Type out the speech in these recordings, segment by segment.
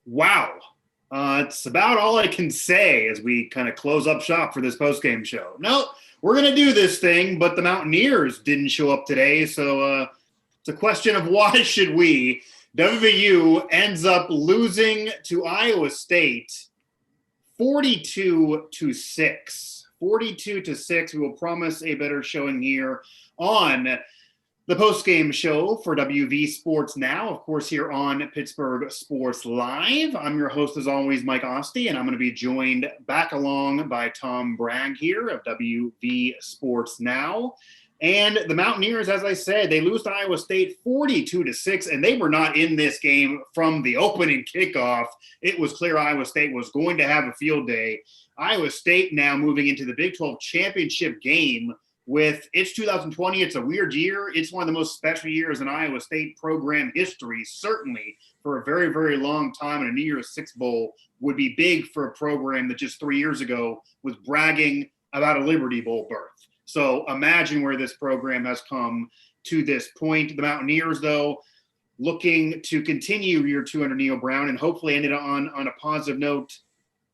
Wow. It's about all I can say as we kind of close up shop for this postgame show. No, we're going to do this thing, but the Mountaineers didn't show up today. So it's a question of why should we? WVU ends up losing to Iowa State 42-6. 42-6. We will promise a better showing here on the post-game show for WV Sports Now, of course, here on Pittsburgh Sports Live. I'm your host, as always, Mike Asti, and I'm going to be joined back along by Tom Bragg here of WV Sports Now. And the Mountaineers, as I said, they lose to Iowa State 42-6, and they were not in this game from the opening kickoff. It was clear Iowa State was going to have a field day. Iowa State now moving into the Big 12 championship game with it's 2020. It's a weird year. It's one of the most special years in Iowa State program history, certainly for a very, very long time. And a New Year's Six Bowl would be big for a program that just 3 years ago was bragging about a Liberty Bowl berth. So imagine where this program has come to this point. The Mountaineers, though, looking to continue year two under Neil Brown and hopefully ended on a positive note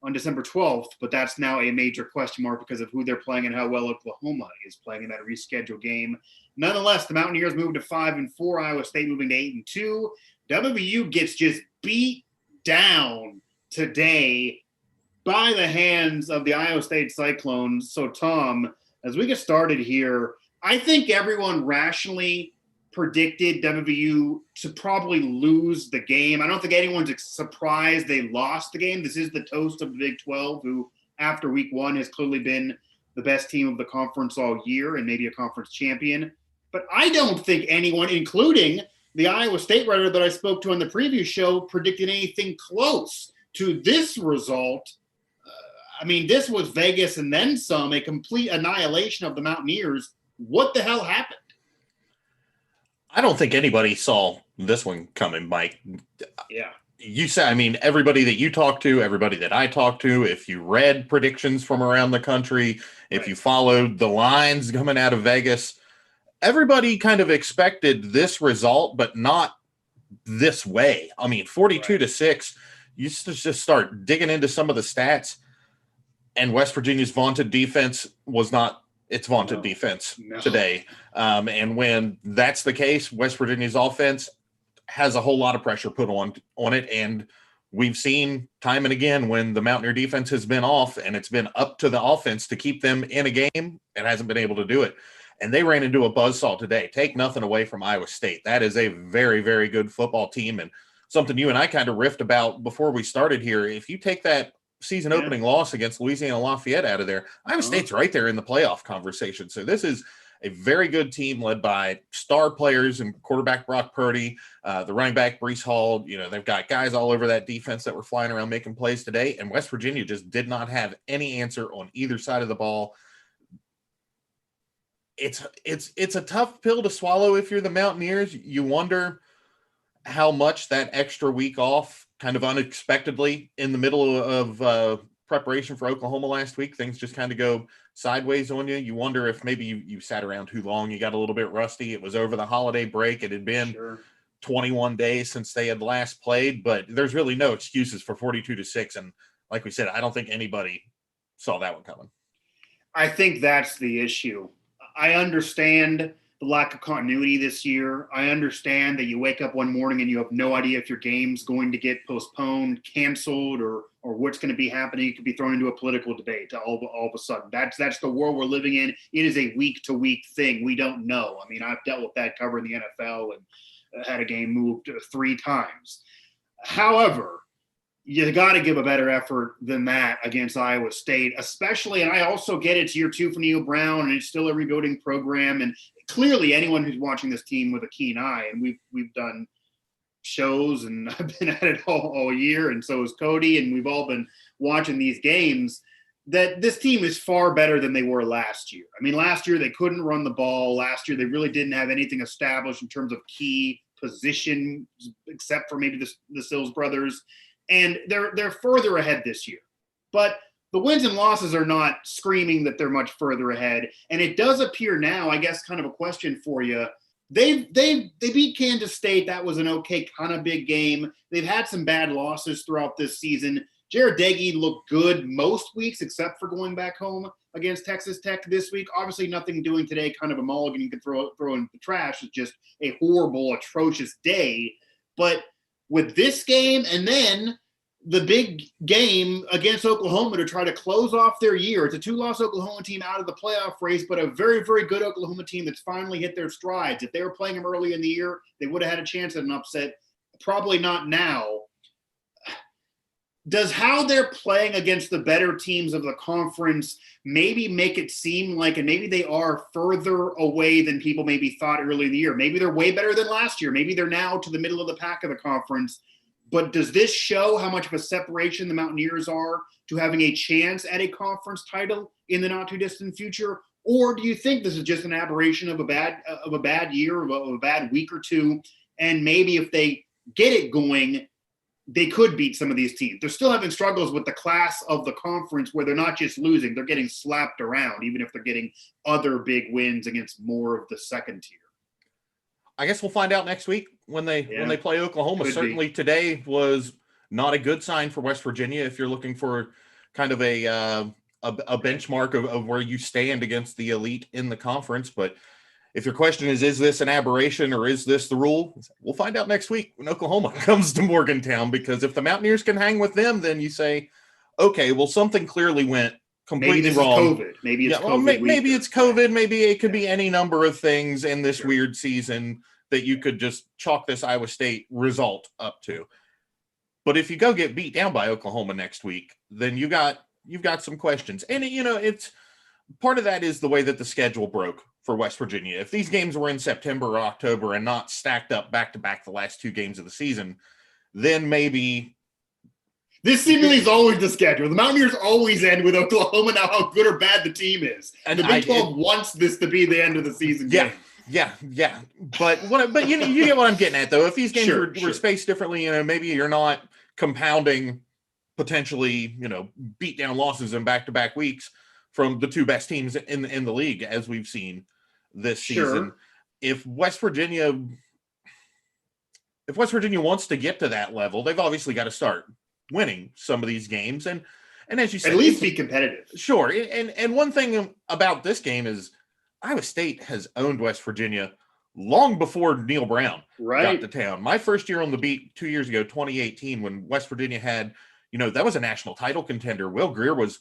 on December 12th, but that's now a major question mark because of who they're playing and how well Oklahoma is playing in that rescheduled game. Nonetheless, the Mountaineers moved to 5-4, Iowa State moving to 8-2. WVU gets just beat down today by the hands of the Iowa State Cyclones. So, Tom, as we get started here, I think everyone rationally predicted WVU to probably lose the game. I don't think anyone's surprised they lost the game. This is the toast of the Big 12, who after week one has clearly been the best team of the conference all year and maybe a conference champion. But I don't think anyone, including the Iowa State writer that I spoke to on the previous show, predicted anything close to this result. I mean, this was Vegas and then some, a complete annihilation of the Mountaineers. What the hell happened? I don't think anybody saw this one coming, Mike. Yeah. You said, I mean, everybody that you talked to, everybody that I talked to, if you read predictions from around the country, if you followed the lines coming out of Vegas, everybody kind of expected this result, but not this way. I mean, 42-6, you just start digging into some of the stats, and West Virginia's vaunted defense was not its vaunted defense today. And when that's the case, West Virginia's offense has a whole lot of pressure put on it. And we've seen time and again when the Mountaineer defense has been off and it's been up to the offense to keep them in a game, it hasn't been able to do it. And they ran into a buzzsaw today. Take nothing away from Iowa State. That is a very, very good football team. And something you and I kind of riffed about before we started here. If you take that season opening loss against Louisiana Lafayette out of there, Iowa State's right there in the playoff conversation. So this is a very good team led by star players and quarterback Brock Purdy, the running back Breece Hall. You know, they've got guys all over that defense that were flying around making plays today, and West Virginia just did not have any answer on either side of the ball. It's a tough pill to swallow if you're the Mountaineers. You wonder how much that extra week off kind of unexpectedly in the middle of preparation for Oklahoma last week, things just kind of go sideways on you. You wonder if maybe you sat around too long, you got a little bit rusty. It was over the holiday break. It had been 21 days since they had last played, but there's really no excuses for 42-6. And like we said, I don't think anybody saw that one coming. I think that's the issue. I understand the lack of continuity this year. I understand that you wake up one morning and you have no idea if your game's going to get postponed, canceled, or what's going to be happening. You could be thrown into a political debate all of a sudden. That's the world we're living in. It is a week-to-week thing. We don't know. I mean, I've dealt with that covering the NFL and had a game moved 3 times. However, you got to give a better effort than that against Iowa State, especially, and I also get it's year 2 for Neil Brown, and it's still a rebuilding program, and clearly anyone who's watching this team with a keen eye, and we've done shows and I've been at it all year, and so has Cody, and we've all been watching these games, that this team is far better than they were last year. I mean, last year they couldn't run the ball. Last year they really didn't have anything established in terms of key position, except for maybe the Sills brothers, and they're further ahead this year. But the wins and losses are not screaming that they're much further ahead. And it does appear now, I guess, kind of a question for you. they beat Kansas State. That was an okay kind of big game. They've had some bad losses throughout this season. Jared Dagey looked good most weeks, except for going back home against Texas Tech this week. Obviously, nothing doing today, kind of a mulligan you can throw in the trash. It's just a horrible, atrocious day. But with this game and then the big game against Oklahoma to try to close off their year, it's a 2-loss Oklahoma team out of the playoff race, but a very, very good Oklahoma team that's finally hit their strides. If they were playing them early in the year, they would have had a chance at an upset. Probably not now. Does how they're playing against the better teams of the conference maybe make it seem like, and maybe they are further away than people maybe thought early in the year? Maybe they're way better than last year. Maybe they're now to the middle of the pack of the conference. But does this show how much of a separation the Mountaineers are to having a chance at a conference title in the not too distant future? Or do you think this is just an aberration of a bad year, of a bad week or two, and maybe if they get it going, they could beat some of these teams? They're still having struggles with the class of the conference where they're not just losing, they're getting slapped around, even if they're getting other big wins against more of the second tier. I guess we'll find out next week when they play Oklahoma. Could Certainly be. Today was not a good sign for West Virginia if you're looking for kind of a benchmark of where you stand against the elite in the conference. But if your question is this an aberration or is this the rule? We'll find out next week when Oklahoma comes to Morgantown, because if the Mountaineers can hang with them, then you say, okay, well, something clearly went completely wrong. COVID. Maybe it's COVID. Well, maybe it's COVID. Maybe it could be any number of things in this weird season that you could just chalk this Iowa State result up to. But if you go get beat down by Oklahoma next week, then you've got some questions. And it's part of that is the way that the schedule broke for West Virginia. If these games were in September or October and not stacked up back to back the last 2 games of the season, then maybe. This seemingly is always the schedule. The Mountaineers always end with Oklahoma, now how good or bad the team is. And the Big 12 wants this to be the end of the season game. Yeah. But you get what I'm getting at, though. If these games were spaced differently, maybe you're not compounding potentially, beat down losses in back-to-back weeks from the 2 best teams in the league, as we've seen this season. If West Virginia wants to get to that level, they've obviously got to start winning some of these games, and as you said, at least be competitive. Sure. And one thing about this game is Iowa State has owned West Virginia long before Neil Brown got to town. My first year on the beat 2 years ago, 2018, when West Virginia had, that was a national title contender. Will Greer was,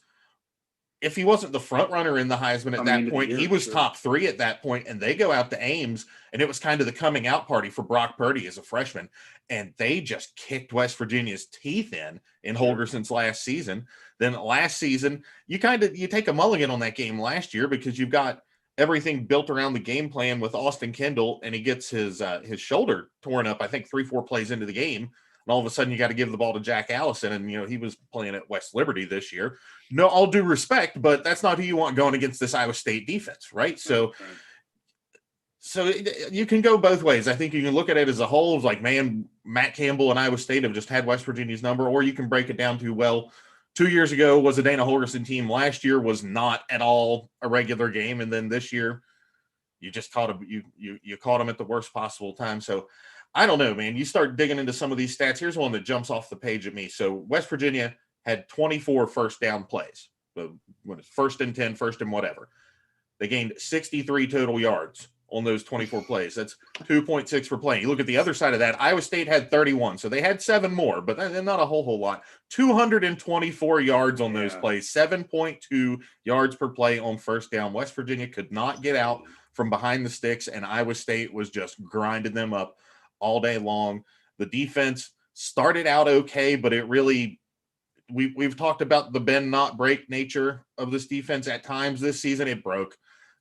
if he wasn't the front runner in the Heisman at that point, he was top 3 at that point, and they go out to Ames, and it was kind of the coming out party for Brock Purdy as a freshman, and they just kicked West Virginia's teeth in Holgerson's last season. Then last season, you take a mulligan on that game last year because you've got everything built around the game plan with Austin Kendall, and he gets his shoulder torn up, I think 3-4 plays into the game. And all of a sudden you got to give the ball to Jack Allison. And, he was playing at West Liberty this year. No, all due respect, but that's not who you want going against this Iowa State defense. Right. So you can go both ways. I think you can look at it as a whole, like, man, Matt Campbell and Iowa State have just had West Virginia's number, or you can break it down to, well, 2 years ago was a Dana Holgerson team. Last year was not at all a regular game. And then this year you just caught him. You caught him at the worst possible time. So I don't know, man. You start digging into some of these stats. Here's one that jumps off the page at me. So West Virginia had 24 first down plays. When it's 1st and 10, 1st and whatever. They gained 63 total yards on those 24 plays. That's 2.6 per play. You look at the other side of that, Iowa State had 31. So they had 7 more, but not a whole lot. 224 yards on those plays, 7.2 yards per play on first down. West Virginia could not get out from behind the sticks, and Iowa State was just grinding them up all day long. The defense started out okay, but it really, we've talked about the bend not break nature of this defense at times this season. It broke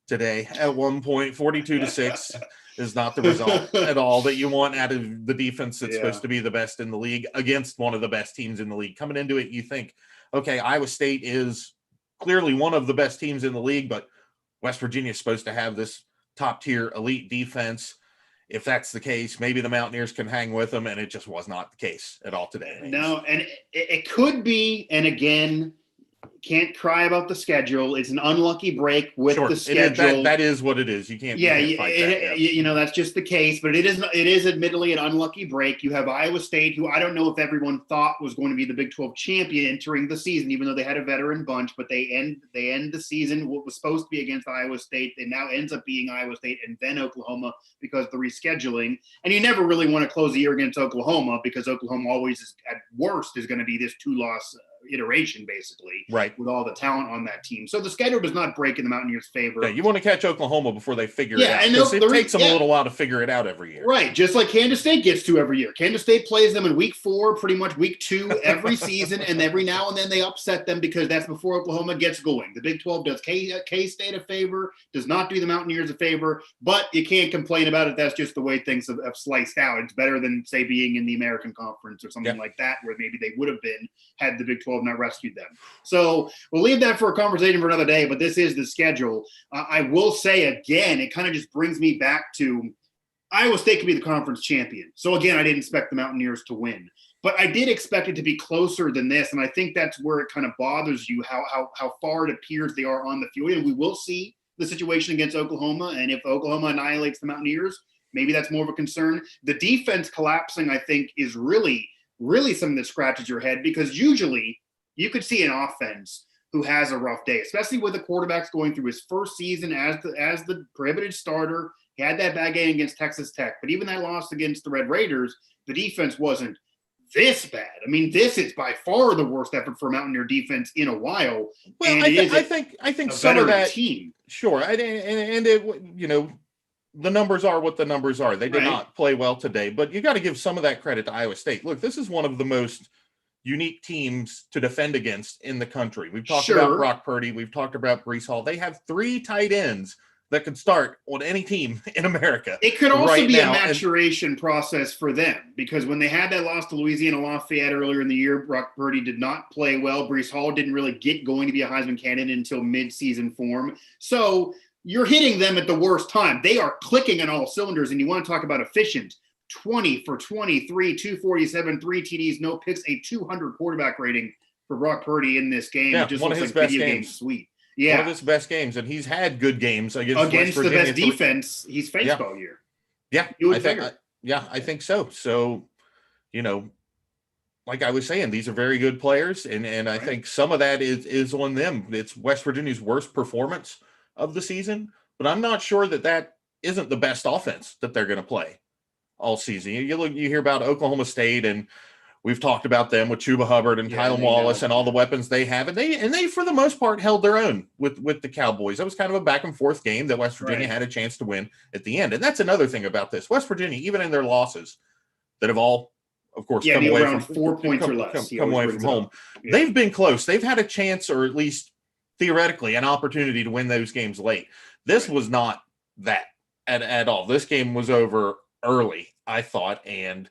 today at one point. 42-6 is not the result at all that you want out of the defense that's supposed to be the best in the league against one of the best teams in the league. Coming into it, you think, okay, Iowa State is clearly one of the best teams in the league, but West Virginia is supposed to have this top tier elite defense. If that's the case, maybe the Mountaineers can hang with them, and it just was not the case at all today. No, and it could be, and again, can't cry about the schedule. It's an unlucky break with Sure, the schedule. That is what it is. You can't fight that. You know, that's just the case. But it is admittedly an unlucky break. You have Iowa State, who I don't know if everyone thought was going to be the Big 12 champion entering the season, even though they had a veteran bunch. But they end the season what was supposed to be against Iowa State. It now ends up being Iowa State and then Oklahoma because of the rescheduling. And you never really want to close the year against Oklahoma because Oklahoma always is, at worst, is going to be this 2-loss iteration, basically, right, with all the talent on that team. So the schedule does not break in the Mountaineers' favor. Yeah, you want to catch Oklahoma before they figure it out. And it takes them a little while to figure it out every year. Right, just like Kansas State gets to every year. Kansas State plays them in week 4, pretty much week 2 every season, and every now and then they upset them because that's before Oklahoma gets going. The Big 12 does K-State a favor, does not do the Mountaineers a favor, but you can't complain about it. That's just the way things have sliced out. It's better than, say, being in the American Conference or something like that, where maybe they would have been had the Big 12 not rescued them. So we'll leave that for a conversation for another day, but this is the schedule. I will say again, it kind of just brings me back to Iowa State could be the conference champion. So again, I didn't expect the Mountaineers to win, but I did expect it to be closer than this. And I think that's where it kind of bothers you, how far it appears they are on the field. And we will see the situation against Oklahoma. And if Oklahoma annihilates the Mountaineers, maybe that's more of a concern. The defense collapsing, I think, is really something that scratches your head, because usually you could see an offense who has a rough day, especially with the quarterbacks going through his first season as the prohibited starter. He had that bad game against Texas Tech, but even that loss against the Red Raiders, the defense wasn't this bad. I mean, this is by far the worst effort for Mountaineer defense in a while. Well, and I think some of that team. Sure, and it, you know, the numbers are what the numbers are. They did not play well today, but you got to give some of that credit to Iowa State. Look, this is one of the most unique teams to defend against in the country. We've talked about Brock Purdy. We've talked about Breece Hall. They have 3 tight ends that could start on any team in America. It could also be a maturation process for them, because when they had that loss to Louisiana Lafayette earlier in the year, Brock Purdy did not play well. Breece Hall didn't really get going to be a Heisman candidate until mid-season form. So you're hitting them at the worst time. They are clicking on all cylinders, and you want to talk about efficient. 20 for 23, 247, 3 TDs, no picks, a 200 quarterback rating for Brock Purdy in this game. Yeah, it just one looks of his like best video games. game sweet. Yeah. One of his best games, and he's had good games against the best defense he's faced all year. Yeah, I think so. So, you know, like I was saying, these are very good players, and I think some of that is on them. It's West Virginia's worst performance of the season, but I'm not sure that isn't the best offense that they're going to play all season. You hear about Oklahoma State, and we've talked about them with Chuba Hubbard and Tylan Wallace and all the weapons they have, and they for the most part held their own with the Cowboys. That was kind of a back and forth game that West Virginia had a chance to win at the end. And that's another thing about this. West Virginia, even in their losses that have all, of course, come away around from 4 points or less. Come away from home. Yeah. They've been close. They've had a chance, or at least theoretically an opportunity to win those games late. This was not that at all. This game was over early, I thought, and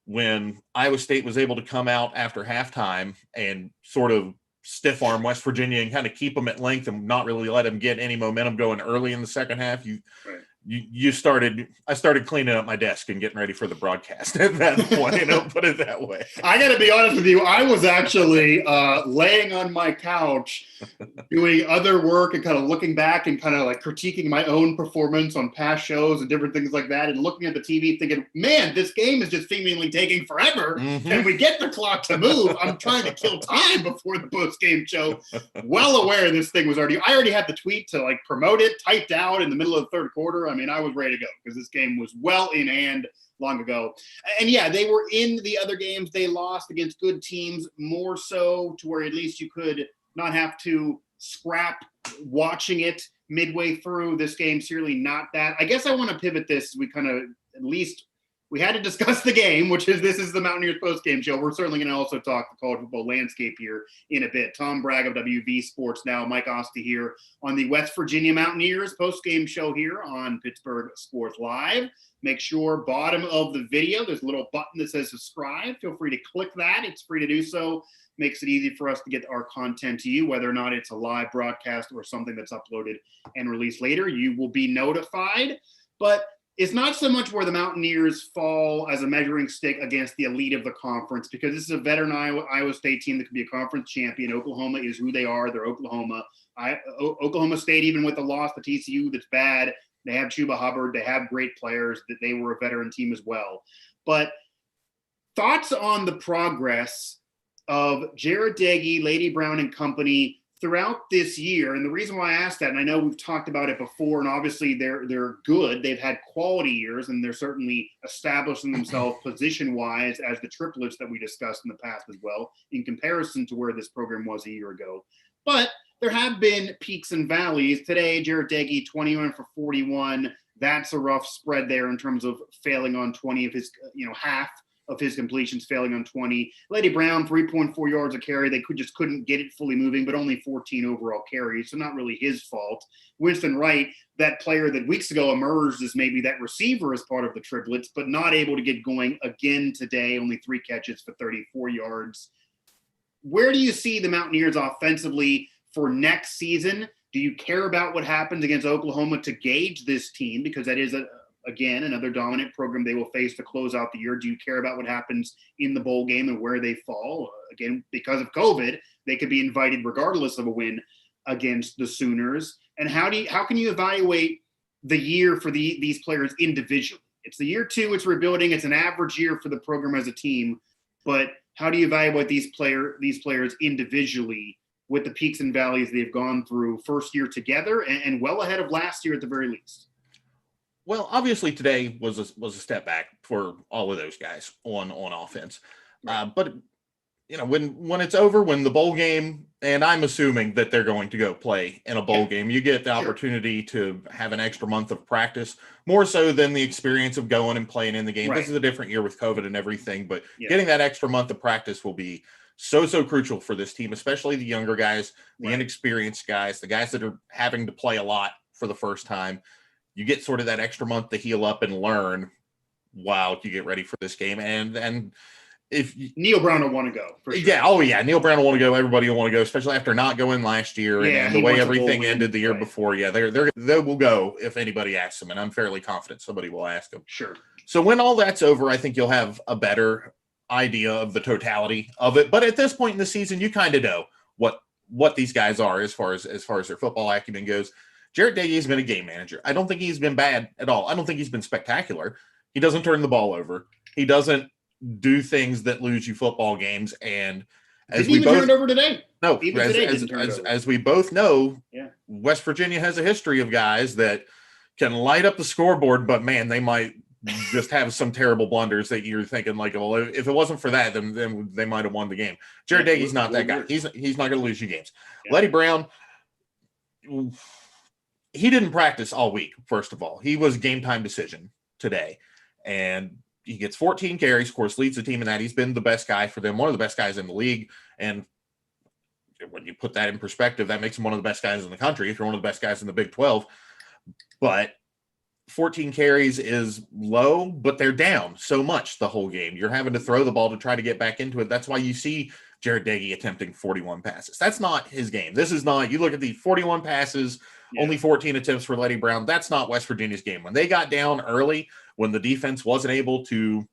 when Iowa State was able to come out after halftime and sort of stiff arm West Virginia and kind of keep them at length and not really let them get any momentum going early in the second half, I started cleaning up my desk and getting ready for the broadcast at that point. I'll put it that way. I got to be honest with you. I was actually laying on my couch doing other work and kind of looking back and kind of like critiquing my own performance on past shows and different things like that, and looking at the TV thinking, man, this game is just seemingly taking forever. And we get the clock to move. I'm trying to kill time before the post-game show. Well aware this thing was I already had the tweet to like promote it, typed out in the middle of the third quarter. I mean, I was ready to go because this game was well in hand long ago. And yeah, they were in the other games. They lost against good teams, more so to where at least you could not have to scrap watching it midway through. This game, certainly not that. I guess I want to pivot this. We kind of, at least we had to discuss the game, this is the Mountaineers post-game show. We're certainly going to also talk the college football landscape here in a bit. Tom Bragg of WV Sports now, Mike Asti here on the West Virginia Mountaineers post-game show here on Pittsburgh Sports Live. Make sure bottom of the video, there's a little button that says subscribe. Feel free to click that. It's free to do so. Makes it easy for us to get our content to you, whether or not it's a live broadcast or something that's uploaded and released later. You will be notified. But it's not so much where the Mountaineers fall as a measuring stick against the elite of the conference, because this is a veteran Iowa State team that could be a conference champion. Oklahoma is who they are. They're Oklahoma. Oklahoma State, even with the loss to TCU that's bad, they have Chuba Hubbard. They have great players. That they were a veteran team as well. But thoughts on the progress of Jarret Doege, Lady Brown, and company throughout this year. And the reason why I asked that, and I know we've talked about it before, and obviously they're good. They've had quality years, and they're certainly establishing themselves position-wise as the triplets that we discussed in the past as well, in comparison to where this program was a year ago. But there have been peaks and valleys. Today, Jarret Doege, 21 for 41. That's a rough spread there in terms of failing on 20 of his, half of his completions, failing on 20. Lady Brown, 3.4 yards a carry. They just couldn't get it fully moving, but only 14 overall carries, so not really his fault. Winston Wright, that player that weeks ago emerged as maybe that receiver as part of the triplets, but not able to get going again today, only 3 catches for 34 yards. Where do you see the Mountaineers offensively for next season? Do you care about what happens against Oklahoma to gauge this team? Because that is again, another dominant program they will face to close out the year. Do you care about what happens in the bowl game and where they fall? Again, because of COVID, they could be invited regardless of a win against the Sooners. And how can you evaluate the year for these players individually? It's the year 2, it's rebuilding, it's an average year for the program as a team, but how do you evaluate these players individually with the peaks and valleys they've gone through first year together and well ahead of last year at the very least? Well, obviously today was a step back for all of those guys on offense. Right. But when it's over, when the bowl game, and I'm assuming that they're going to go play in a bowl game, you get the opportunity to have an extra month of practice, more so than the experience of going and playing in the game. Right. This is a different year with COVID and everything, but getting that extra month of practice will be so crucial for this team, especially the younger guys, the inexperienced guys, the guys that are having to play a lot for the first time. You get sort of that extra month to heal up and learn while you get ready for this game. And if Neil Brown will want to go, for sure. Yeah. Oh yeah. Neil Brown will want to go. Everybody will want to go, especially after not going last year and the way everything ended the year before. Yeah. They will go if anybody asks them. And I'm fairly confident somebody will ask them. Sure. So when all that's over, I think you'll have a better idea of the totality of it. But at this point in the season, you kind of know what these guys are as far as their football acumen goes. Jarret Doege has been a game manager. I don't think he's been bad at all. I don't think he's been spectacular. He doesn't turn the ball over. He doesn't do things that lose you football games. And as we both turn it over today. No, as we both know, West Virginia has a history of guys that can light up the scoreboard, but man, they might just have some terrible blunders that you're thinking like, well, if it wasn't for that, then they might have won the game. Jarret Doege's not that guy. He's not going to lose you games. Yeah. Lady Brown, he didn't practice all week, first of all. He was game time decision today. And he gets 14 carries, of course, leads the team in that. He's been the best guy for them, one of the best guys in the league. And when you put that in perspective, that makes him one of the best guys in the country if you're one of the best guys in the Big 12. But 14 carries is low, but they're down so much the whole game. You're having to throw the ball to try to get back into it. That's why you see Jarret Doege attempting 41 passes. That's not his game. This is not – you look at the 41 passes – only 14 attempts for Lady Brown. That's not West Virginia's game. When they got down early, when the defense wasn't able to,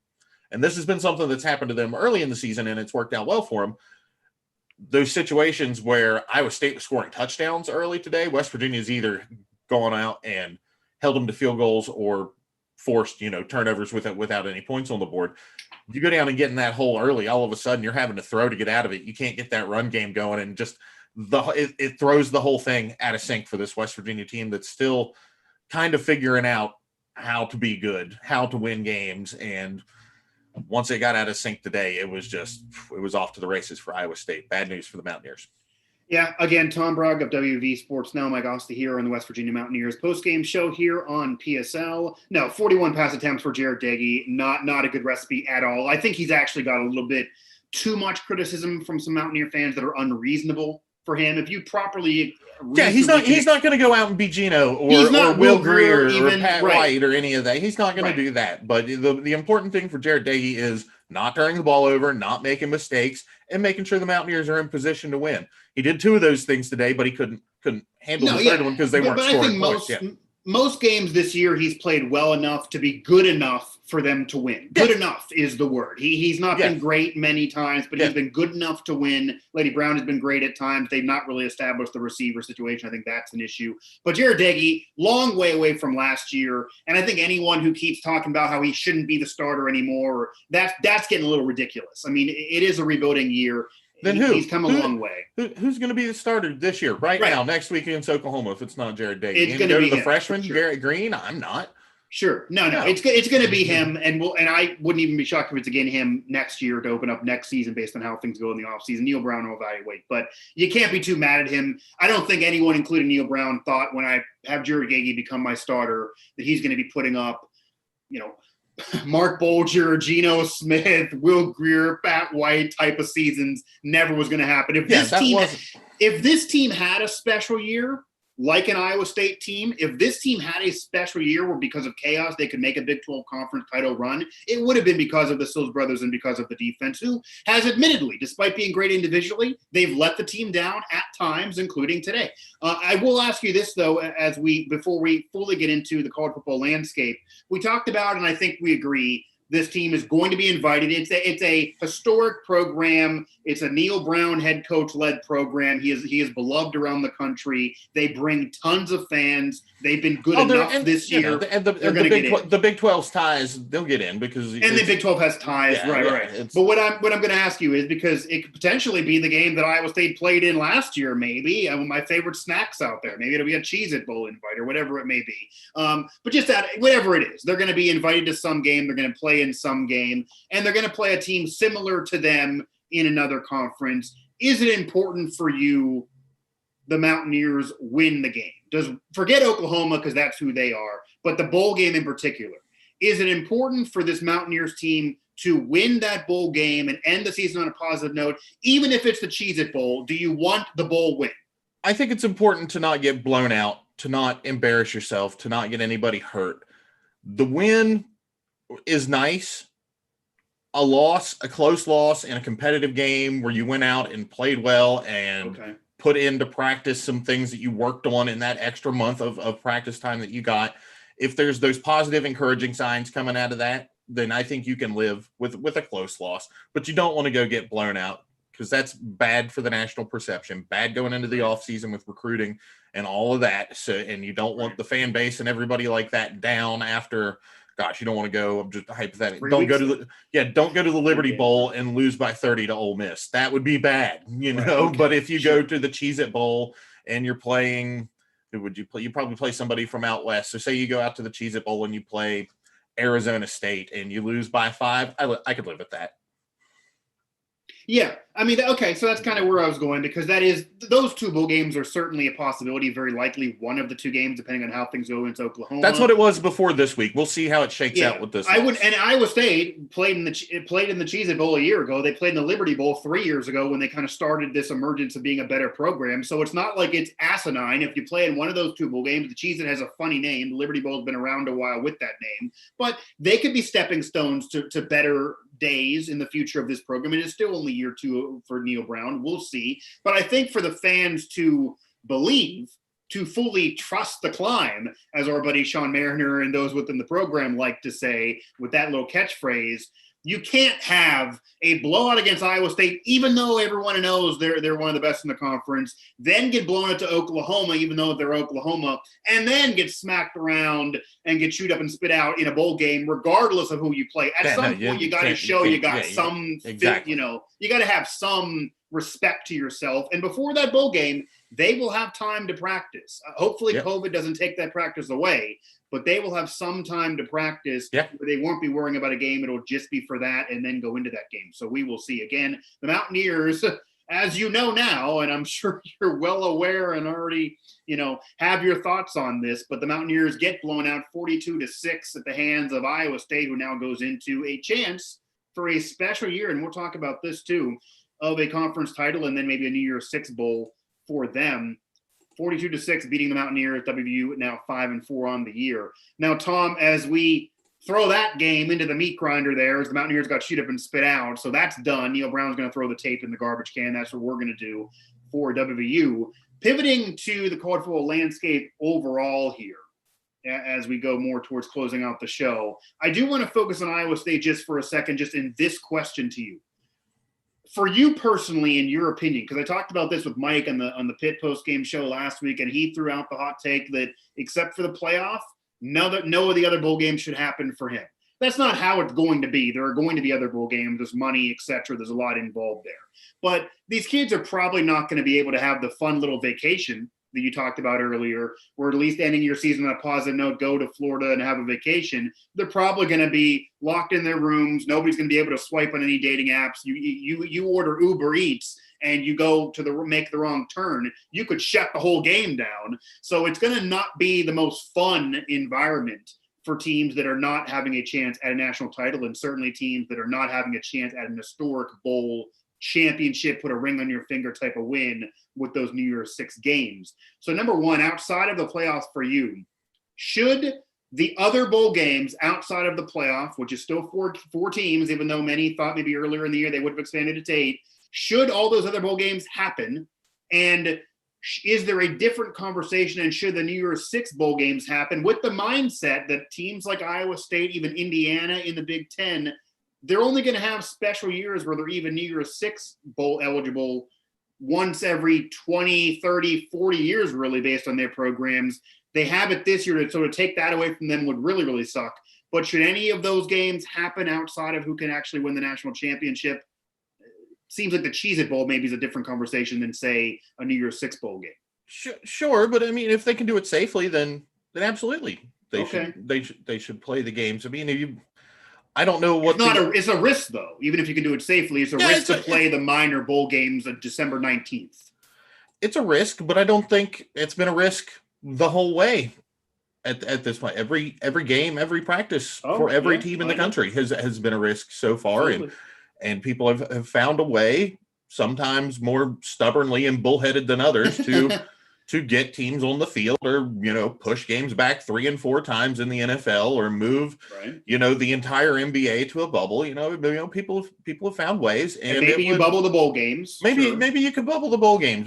and this has been something that's happened to them early in the season, and it's worked out well for them, those situations where Iowa State was scoring touchdowns early today, West Virginia's either gone out and held them to field goals or forced, turnovers without any points on the board. You go down and get in that hole early, all of a sudden you're having to throw to get out of it. You can't get that run game going, and just – it throws the whole thing out of sync for this West Virginia team that's still kind of figuring out how to be good, how to win games. And once they got out of sync today, it was off to the races for Iowa State. Bad news for the Mountaineers. Yeah, again, Tom Bragg of WVU Sports now, Mike Asti here on the West Virginia Mountaineers postgame show here on PSL. No, 41 pass attempts for Jarret Doege, not a good recipe at all. I think he's actually got a little bit too much criticism from some Mountaineer fans that are unreasonable for him. If you properly he's not going to go out and be Gino or Will Greer or Pat Wright or any of that. He's not going to do that. But the important thing for Jarret Doege is not turning the ball over, not making mistakes, and making sure the Mountaineers are in position to win. He did 2 of those things today, but he couldn't handle the third one because they weren't scoring points. most games this year he's played well enough to be good enough for them to win. Good enough is the word. He's not been great many times, but he's been good enough to win. Lady Brown has been great at times. They've not really established the receiver situation. I think that's an issue. But Jared Deggy, long way away from last year, and I think anyone who keeps talking about how he shouldn't be the starter anymore, that's getting a little ridiculous. I mean, it is a rebuilding year. Then He's come a long way. Who's going to be the starter this year, right now, next week against Oklahoma, if it's not Jared Deggy? It's going to be the him, freshman, sure. Garrett Green? I'm not. Sure. No. It's going to be him, and I wouldn't even be shocked if it's again him next year to open up next season based on how things go in the offseason. Neil Brown will evaluate, but you can't be too mad at him. I don't think anyone, including Neil Brown, thought when I have Jared Deggy become my starter that he's going to be putting up, Mark Bolger, Geno Smith, Will Grier, Pat White type of seasons. Never was going to happen. If this team had a special year, like an Iowa State team, if this team had a special year where because of chaos they could make a Big 12 conference title run, it would have been because of the Sills brothers and because of the defense, who has admittedly, despite being great individually, they've let the team down at times, including today. I will ask you this, though, before we fully get into the college football landscape. We talked about, and I think we agree, this team is going to be invited. It's a historic program. It's a Neil Brown head coach led program. He is beloved around the country. They bring tons of fans. They've been good enough this year. They're going to get in. The Big 12's ties, they'll get in because the Big 12 has ties, right. But what I'm going to ask you is, because it could potentially be the game that Iowa State played in last year, maybe my favorite snacks out there. Maybe it'll be a Cheez-It Bowl invite or whatever it may be. But just that, whatever it is, they're going to be invited to some game. They're going to play in some game, and they're going to play a team similar to them in another conference. Is it important for you the Mountaineers win the game? Forget Oklahoma because that's who they are, but the bowl game in particular. Is it important for this Mountaineers team to win that bowl game and end the season on a positive note, even if it's the Cheez-It Bowl? Do you want the bowl win? I think it's important to not get blown out, to not embarrass yourself, to not get anybody hurt. The win is nice. A close loss in a competitive game where you went out and played well and put into practice some things that you worked on in that extra month of practice time that you got. If there's those positive, encouraging signs coming out of that, then I think you can live with a close loss. But you don't want to go get blown out, because that's bad for the national perception, bad going into the offseason with recruiting and all of that. So, and you don't want the fan base and everybody like that down after – gosh, you don't want to go. I'm just hypothetical. Don't go to the Liberty Bowl and lose by 30 to Ole Miss. That would be bad, But if you go to the Cheez-It Bowl and you're playing, who would you play? You probably play somebody from out west. So say you go out to the Cheez-It Bowl and you play Arizona State and you lose by 5. I could live with that. Yeah, I mean, okay, so that's kind of where I was going, because those two bowl games are certainly a possibility, very likely one of the two games, depending on how things go into Oklahoma. That's what it was before this week. We'll see how it shakes out with this. And Iowa State played in the Cheez-It Bowl a year ago. They played in the Liberty Bowl 3 years ago when they kind of started this emergence of being a better program. So it's not like it's asinine if you play in one of those two bowl games. The Cheez-It has a funny name. The Liberty Bowl has been around a while with that name, but they could be stepping stones to better days in the future of this program. It is still only year 2 for Neil Brown. We'll see. But I think for the fans to believe, to fully trust the climb, as our buddy Sean Mariner and those within the program like to say with that little catchphrase, you can't have a blowout against Iowa State, even though everyone knows they're one of the best in the conference, then get blown out to Oklahoma, even though they're Oklahoma, and then get smacked around and get chewed up and spit out in a bowl game, regardless of who you play. At some point, you got to show you got some, exactly. You got to have some respect to yourself. And before that bowl game, they will have time to practice. Hopefully COVID doesn't take that practice away, but they will have some time to practice. Where they won't be worrying about a game. It'll just be for that and then go into that game. So we will see. Again, the Mountaineers, as you know now, and I'm sure you're well aware and already, have your thoughts on this, but the Mountaineers get blown out 42-6 at the hands of Iowa State, who now goes into a chance for a special year. And we'll talk about this too, of a conference title and then maybe a New Year's Six bowl for them. 42-6, beating the Mountaineers. WVU now 5-4 on the year. Now, Tom, as we throw that game into the meat grinder there, as the Mountaineers got chewed up and spit out, so that's done. Neil Brown's going to throw the tape in the garbage can. That's what we're going to do for WVU. Pivoting to the college football landscape overall here, as we go more towards closing out the show. I do want to focus on Iowa State just for a second, just in this question to you. For you personally, in your opinion, because I talked about this with Mike on the Pitt post-game show last week, and he threw out the hot take that except for the playoff, no of the other bowl games should happen for him. That's not how it's going to be. There are going to be other bowl games. There's money, etc. There's a lot involved there. But these kids are probably not going to be able to have the fun little vacation that you talked about earlier, or at least ending your season on a positive note, go to Florida and have a vacation. They're probably going to be locked in their rooms. Nobody's going to be able to swipe on any dating apps. You order Uber Eats and you go to make the wrong turn, you could shut the whole game down. So it's going to not be the most fun environment for teams that are not having a chance at a national title, and certainly teams that are not having a chance at an historic bowl championship, put a ring on your finger type of win with those New Year's Six games. So number one, outside of the playoffs for you, should the other bowl games outside of the playoff, which is still four teams, even though many thought maybe earlier in the year they would have expanded it to 8, should all those other bowl games happen? And is there a different conversation, and should the New Year's Six bowl games happen with the mindset that teams like Iowa State, even Indiana in the Big Ten, they're only going to have special years where they're even New Year's Six bowl eligible once every 20, 30, 40 years, really, based on their programs. They have it this year, to sort of take that away from them would really, really suck. But should any of those games happen outside of who can actually win the national championship? Seems like the Cheez-It Bowl maybe is a different conversation than, say, a New Year's Six bowl game. Sure, but I mean, if they can do it safely, then absolutely they should play the games. I mean, I don't know what it's a risk though. Even if you can do it safely, it's a risk to play the minor bowl games on December 19th. It's a risk, but I don't think it's been a risk the whole way. At this point, every game, every practice for every team in the country has been a risk so far. Absolutely. And people have found a way, sometimes more stubbornly and bullheaded than others, to get teams on the field, or, push games back 3 and 4 times in the NFL, or move, the entire NBA to a bubble. People have found ways, and maybe you bubble the bowl games. Maybe you could bubble the bowl games.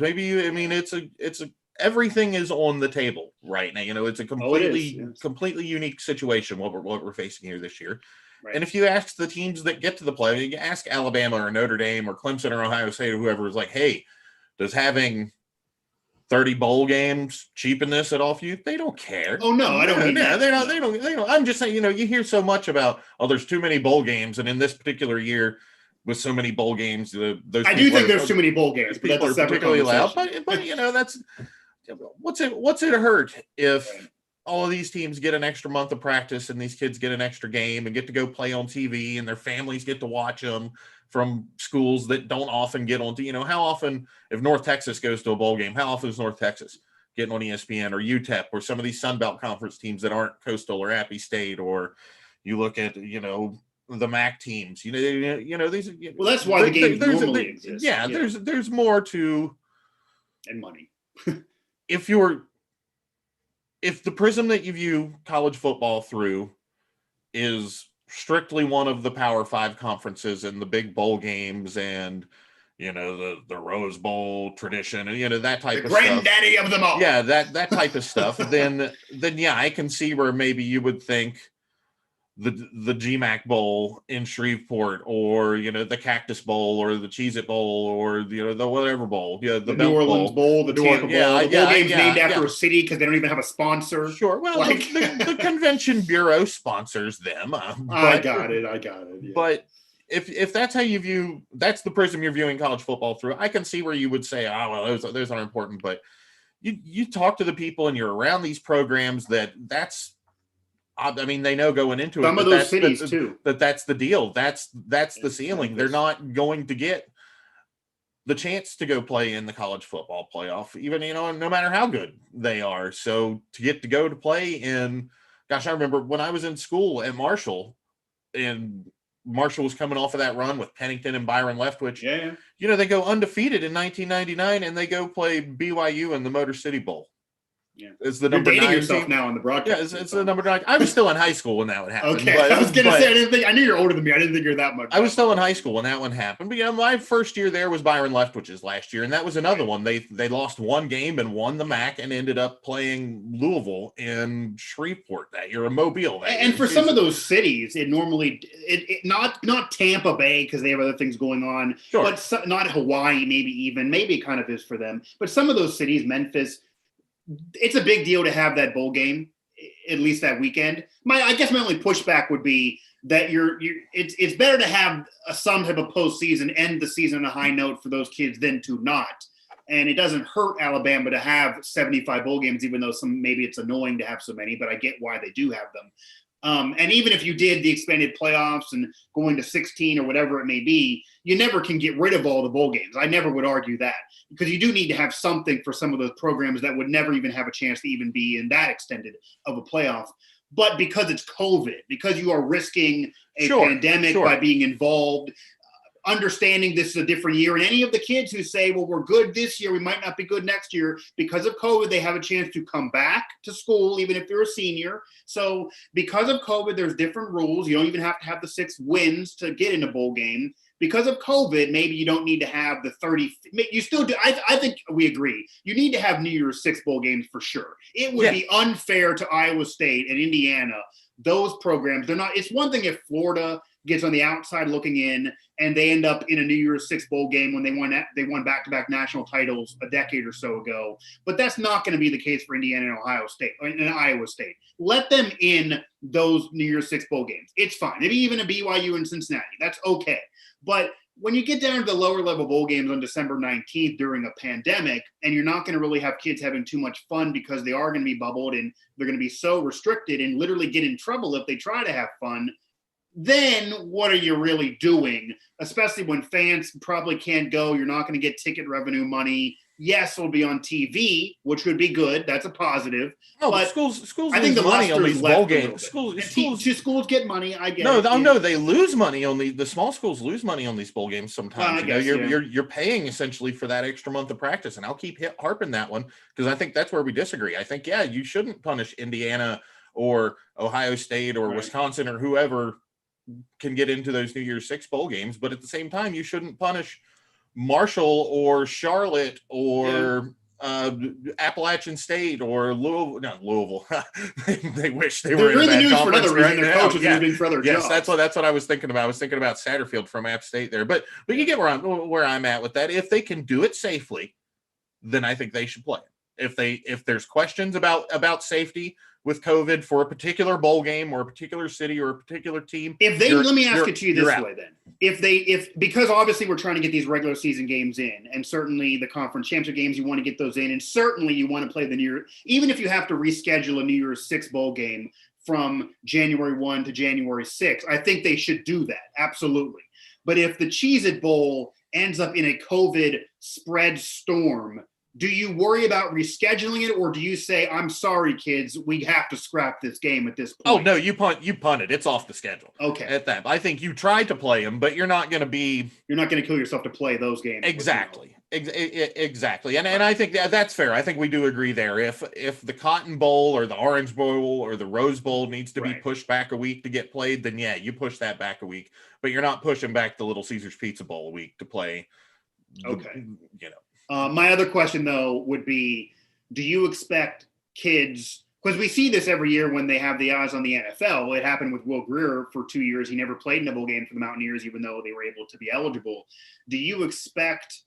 Everything is on the table right now. It's a completely unique situation what we're facing here this year. Right. And if you ask the teams that get to the play, you ask Alabama or Notre Dame or Clemson or Ohio State or whoever is like, hey, does having 30 bowl games cheapen this at all for you? They don't care. Oh no, I don't mean that. They don't. I'm just saying, you hear so much about, there's too many bowl games, and in this particular year, with so many bowl games, I do think there's too many bowl games, but that's particularly loud. But that's what's it hurt if all of these teams get an extra month of practice, and these kids get an extra game and get to go play on TV, and their families get to watch them from schools that don't often get on. How often, if North Texas goes to a bowl game, how often is North Texas getting on ESPN or UTEP or some of these Sun Belt Conference teams that aren't Coastal or Appy State, or you look at, the MAC teams, these. Well, that's why the game normally exists. Yeah, there's more to. And money. If the prism that you view college football through is strictly one of the Power 5 conferences and the big bowl games and, the Rose Bowl tradition and, that type of stuff. The granddaddy of them all. Yeah, that type of stuff. then yeah, I can see where maybe you would think the GMAC Bowl in Shreveport, or the Cactus Bowl, or the Cheez-It Bowl, or the whatever bowl, the New Orleans Bowl, the Tampa Bowl. The bowl game's named after a city because they don't even have a sponsor. Sure, well, the Convention Bureau sponsors them. I got it. Yeah. But if that's how you view, that's the prism you're viewing college football through, I can see where you would say, those aren't important. But you talk to the people and you're around these programs that's. They know going into some of those cities too. That's the deal. That's the ceiling. They're not going to get the chance to go play in the college football playoff, even no matter how good they are. So to go to play in, gosh, I remember when I was in school at Marshall, and Marshall was coming off of that run with Pennington and Byron Leftwich. Yeah. They go undefeated in 1999, and they go play BYU in the Motor City Bowl. Yeah. It's the You're number dating 9 yourself team. now on the broadcast. Yeah, it's the number 9. I was still in high school when that would happen. Okay, I was gonna say I knew you're older than me. I didn't think you're that much. I was still in high school when that one happened. But my first year there was Byron Leftwich's last year, and that was another one. They lost one game and won the MAC and ended up playing Louisville in Shreveport that year, or Mobile that year. And for some of those cities, it normally not Tampa Bay because they have other things going on, sure. But not Hawaii, maybe it kind of is for them. But some of those cities, Memphis, it's a big deal to have that bowl game, at least that weekend. I guess my only pushback would be that it's better to have some type of postseason, end the season on a high note for those kids than to not. And it doesn't hurt Alabama to have 75 bowl games, even though maybe it's annoying to have so many, but I get why they do have them. And even if you did the expanded playoffs and going to 16 or whatever it may be, you never can get rid of all the bowl games. I never would argue that, because you do need to have something for some of those programs that would never even have a chance to even be in that extended of a playoff. But because it's COVID, because you are risking a pandemic by being involved, understanding this is a different year, and any of the kids who say, well, we're good this year, we might not be good next year, because of COVID, they have a chance to come back to school, even if they're a senior. So because of COVID, there's different rules. You don't even have to have the 6 wins to get in a bowl game. Because of COVID, maybe you don't need to have the 30. You still do. I think we agree. You need to have New Year's 6 bowl games for sure. It would be unfair to Iowa State and Indiana. Those programs, they're not. It's one thing if Florida gets on the outside looking in and they end up in a New Year's 6 bowl game when they won back-to-back national titles a decade or so ago. But that's not going to be the case for Indiana and Ohio State and Iowa State. Let them in those New Year's 6 bowl games. It's fine. Maybe even a BYU and Cincinnati. That's okay. But when you get down to the lower level bowl games on December 19th during a pandemic, and you're not going to really have kids having too much fun because they are going to be bubbled and they're going to be so restricted and literally get in trouble if they try to have fun, then what are you really doing? Especially when fans probably can't go. You're not going to get ticket revenue money. Yes, it'll be on TV, which would be good. That's a positive. No, but schools I think lose the money on these bowl games. Schools get money. I get it. No, they lose money on the small schools lose money on these bowl games sometimes. Well, you're paying essentially for that extra month of practice, and I'll keep harping that one because I think that's where we disagree. I think you shouldn't punish Indiana or Ohio State or Wisconsin or whoever can get into those New Year's 6 bowl games, but at the same time, you shouldn't punish Marshall or Charlotte or Appalachian State or Louisville. They wish they were in the news for another reason. Their coaches are moving for other jobs. That's what I was thinking about. I was thinking about Satterfield from App State there, but you get where I'm at with that. If they can do it safely, then I think they should play it. If there's questions about safety with COVID for a particular bowl game or a particular city or a particular team. Let me ask it to you this way then. Because obviously we're trying to get these regular season games in, and certainly the conference championship games, you want to get those in, and certainly you want to play the New Year, even if you have to reschedule a New Year's 6 bowl game from January 1 to January 6, I think they should do that. Absolutely. But if the Cheez-It Bowl ends up in a COVID spread storm, do you worry about rescheduling it, or do you say, I'm sorry, kids, we have to scrap this game at this point? Oh, no, you punt it. It's off the schedule. Okay. At that. I think you tried to play them, but you're not going to kill yourself to play those games. Exactly. Exactly. And I think that's fair. I think we do agree there. If the Cotton Bowl or the Orange Bowl or the Rose Bowl needs to be pushed back a week to get played, then you push that back a week, but you're not pushing back the Little Caesars Pizza Bowl a week to play. My other question, though, would be, do you expect kids – because we see this every year when they have the eyes on the NFL. It happened with Will Greer for 2 years. He never played in a bowl game for the Mountaineers, even though they were able to be eligible. Do you expect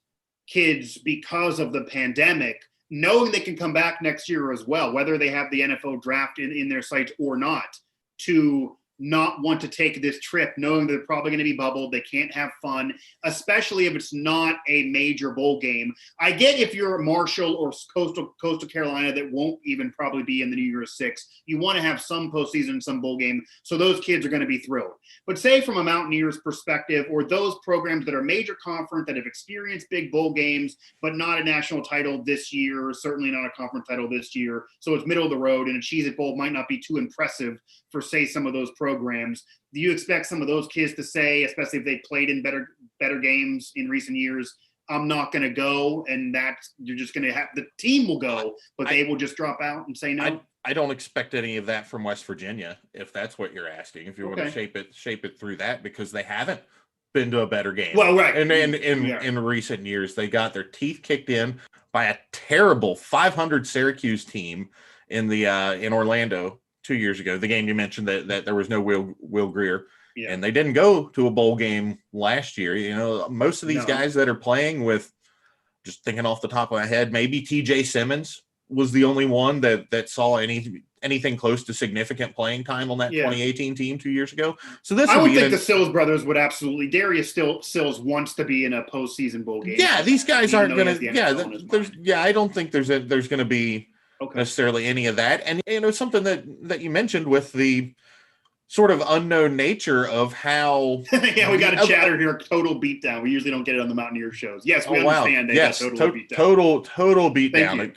kids, because of the pandemic, knowing they can come back next year as well, whether they have the NFL draft in their sights or not, to not want to take this trip, knowing they're probably going to be bubbled, they can't have fun, especially if it's not a major bowl game? I get if you're Marshall or Coastal Carolina that won't even probably be in the New Year's 6, you want to have some postseason, some bowl game, so those kids are going to be thrilled. But say from a Mountaineers perspective, or those programs that are major conference that have experienced big bowl games, but not a national title this year, certainly not a conference title this year, so it's middle of the road, and a Cheez-It Bowl might not be too impressive for, say, some of those programs. Do you expect some of those kids to say, especially if they played in better games in recent years, I'm not going to go, and you're just going to have the team will go, but they will just drop out and say no. I don't expect any of that from West Virginia, if that's what you're asking. If you want to shape it through that, because they haven't been to a better game. Well, right. And in recent years, they got their teeth kicked in by a terrible 500 Syracuse team in Orlando 2 years ago. The game you mentioned that there was no Will Greer. Yeah. And they didn't go to a bowl game last year. You know, most of these guys that are playing with, just thinking off the top of my head, maybe TJ Simmons was the only one that saw anything close to significant playing time on that 2018 team 2 years ago. So I would think the Sills brothers would absolutely. Darius Sills wants to be in a postseason bowl game. Yeah, these guys aren't going to. I don't think there's going to be necessarily any of that. And you know, something that you mentioned with the sort of unknown nature of how we got a chatter here, total beatdown. We usually don't get it on the Mountaineer shows. Yes, we understand. Yes, total beatdown.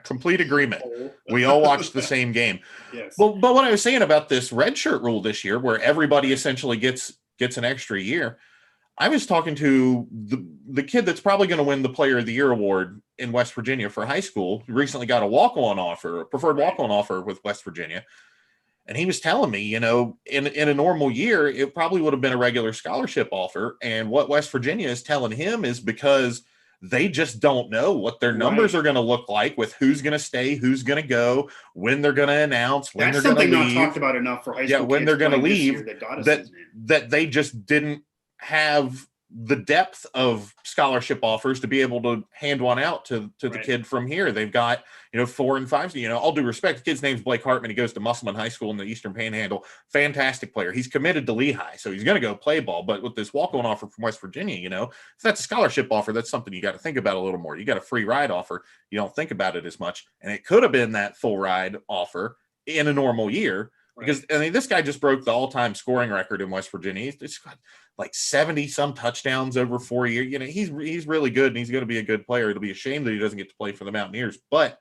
Complete agreement. We all watched the same game. Yes. Well, but what I was saying about this redshirt rule this year, where everybody essentially gets an extra year, I was talking to the kid that's probably going to win the Player of the Year award in West Virginia for high school. He recently got a preferred walk-on offer with West Virginia. And he was telling me, you know, in a normal year, it probably would have been a regular scholarship offer. And what West Virginia is telling him is because they just don't know what their numbers are going to look like, with who's going to stay, who's going to go, when they're going to announce, when they're going to leave. That's something not talked about enough for high school when kids they're going to leave, that they just didn't have the depth of scholarship offers to be able to hand one out to the kid from here. They've got, 4 and 5. All due respect, the kid's name's Blake Hartman. He goes to Musselman High School in the Eastern Panhandle. Fantastic player. He's committed to Lehigh, so he's going to go play ball. But with this walk-on offer from West Virginia, if that's a scholarship offer, that's something you got to think about a little more. You got a free ride offer. You don't think about it as much. And it could have been that full ride offer in a normal year. Because this guy just broke the all-time scoring record in West Virginia. He's got like 70-some touchdowns over 4 years. He's really good, and he's going to be a good player. It'll be a shame that he doesn't get to play for the Mountaineers. But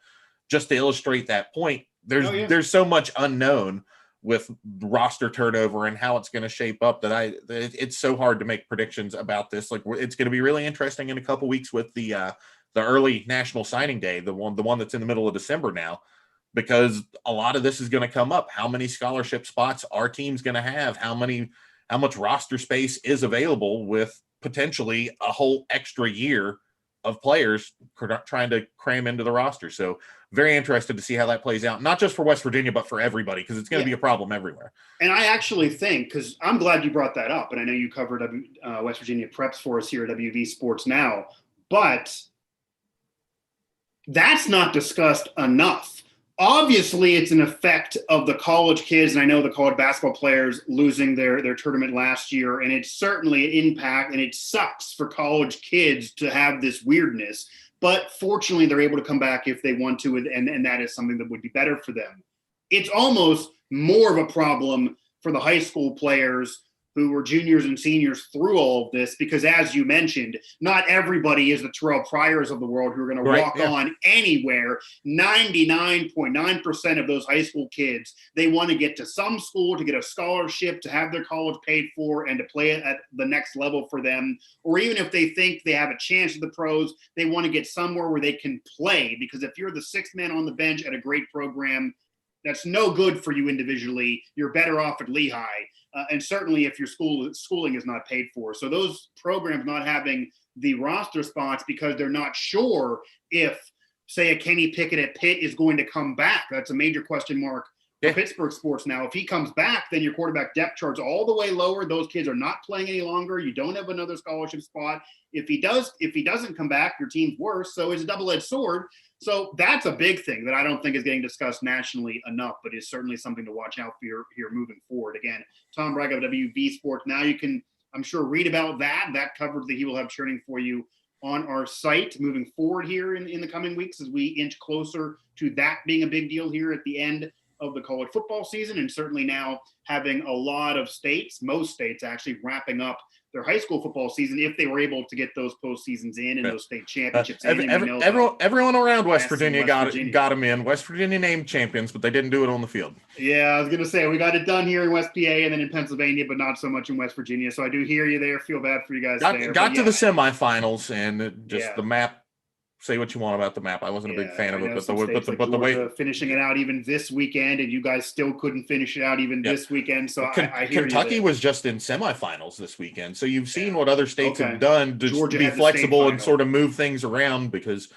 just to illustrate that point, there's so much unknown with roster turnover and how it's going to shape up that it's so hard to make predictions about this. Like, it's going to be really interesting in a couple weeks with the early National Signing Day, the one that's in the middle of December now. Because a lot of this is going to come up. How many scholarship spots our team's going to have? How much roster space is available with potentially a whole extra year of players trying to cram into the roster? So very interested to see how that plays out, not just for West Virginia, but for everybody, because it's going to be a problem everywhere. And I actually think, because I'm glad you brought that up, and I know you covered West Virginia preps for us here at WV Sports Now, but that's not discussed enough. Obviously, it's an effect of the college kids, and I know the college basketball players losing their tournament last year, and it's certainly an impact, and it sucks for college kids to have this weirdness. But fortunately, they're able to come back if they want to, and that is something that would be better for them. It's almost more of a problem for the high school players who were juniors and seniors through all of this, because as you mentioned, not everybody is the Terrell Pryors of the world who are going to walk on anywhere. 99.9% of those high school kids, they want to get to some school to get a scholarship, to have their college paid for, and to play at the next level for them. Or even if they think they have a chance at the pros, they want to get somewhere where they can play, because if you're the sixth man on the bench at a great program, that's no good for you individually. You're better off at Lehigh. And certainly if your schooling is not paid for. So those programs not having the roster spots because they're not sure if, say, a Kenny Pickett at Pitt is going to come back. That's a major question mark for Pittsburgh Sports now. If he comes back, then your quarterback depth chart's all the way lower. Those kids are not playing any longer. You don't have another scholarship spot. If he doesn't come back, your team's worse. So it's a double-edged sword. So that's a big thing that I don't think is getting discussed nationally enough, but is certainly something to watch out for here moving forward. Again, Tom Bragg of WV Sports. Now you can, I'm sure, read about that coverage that he will have churning for you on our site moving forward here in the coming weeks as we inch closer to that being a big deal here at the end of the college football season, and certainly now having a lot of states, most states actually, wrapping up their high school football season if they were able to get those postseasons in and those state championships in. And everyone around West Virginia Virginia got them in. West Virginia named champions, but they didn't do it on the field. Yeah, I was going to say, we got it done here in West PA and then in Pennsylvania, but not so much in West Virginia. So I do hear you there. Feel bad for you guys there. Got to the semifinals, and the map. Say what you want about the map. I wasn't a big fan of it, but the way finishing it out even this weekend, and you guys still couldn't finish it out even this weekend. So I hear Kentucky was just in semifinals this weekend, so you've seen what other states have done to be flexible and sort of move things around, because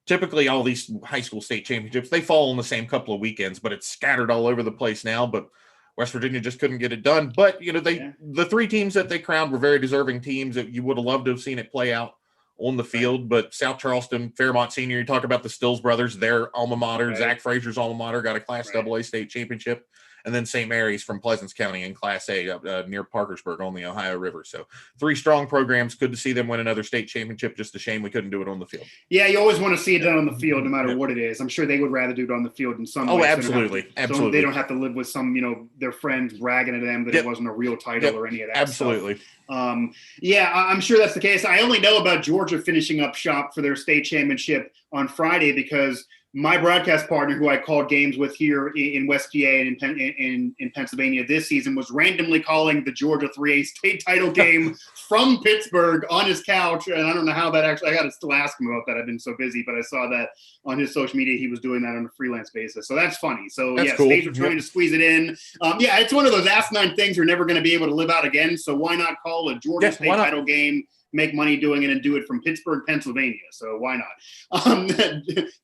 typically all these high school state championships, they fall in the same couple of weekends, but it's scattered all over the place now. But West Virginia just couldn't get it done. But the three teams that they crowned were very deserving teams that you would have loved to have seen it play out on the field. But South Charleston, Fairmont Senior, you talk about the Stills brothers, their alma mater, Zach Frazier's alma mater, got a Class AA state championship. And then St. Mary's from Pleasants County in Class A up near Parkersburg on the Ohio River. So three strong programs. Good to see them win another state championship. Just a shame we couldn't do it on the field. Yeah, you always want to see it done on the field no matter what it is. I'm sure they would rather do it on the field in some way. Oh, absolutely. So they don't have to live with some, their friends bragging at them that it wasn't a real title or any of that absolutely stuff. Yeah, I'm sure that's the case. I only know about Georgia finishing up shop for their state championship on Friday because my broadcast partner, who I called games with here in West PA and in Pennsylvania this season, was randomly calling the Georgia 3A state title game from Pittsburgh on his couch. And I don't know how that actually – I got to still ask him about that. I've been so busy. But I saw that on his social media he was doing that on a freelance basis. So that's funny. So, that's cool. States are trying to squeeze it in. It's one of those asinine things you're never going to be able to live out again. So why not call a Georgia state title game, make money doing it, and do it from Pittsburgh, Pennsylvania. So why not?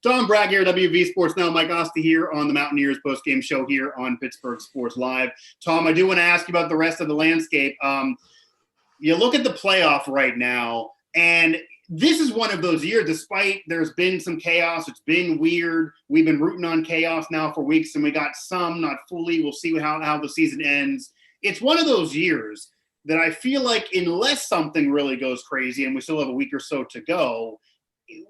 Tom Bragg here, WV Sports Now. Mike Asti here on the Mountaineers postgame show here on Pittsburgh Sports Live. Tom, I do want to ask you about the rest of the landscape. You look at the playoff right now, and this is one of those years, despite there's been some chaos. It's been weird. We've been rooting on chaos now for weeks, and we got some, not fully. We'll see how the season ends. It's one of those years that I feel like unless something really goes crazy and we still have a week or so to go,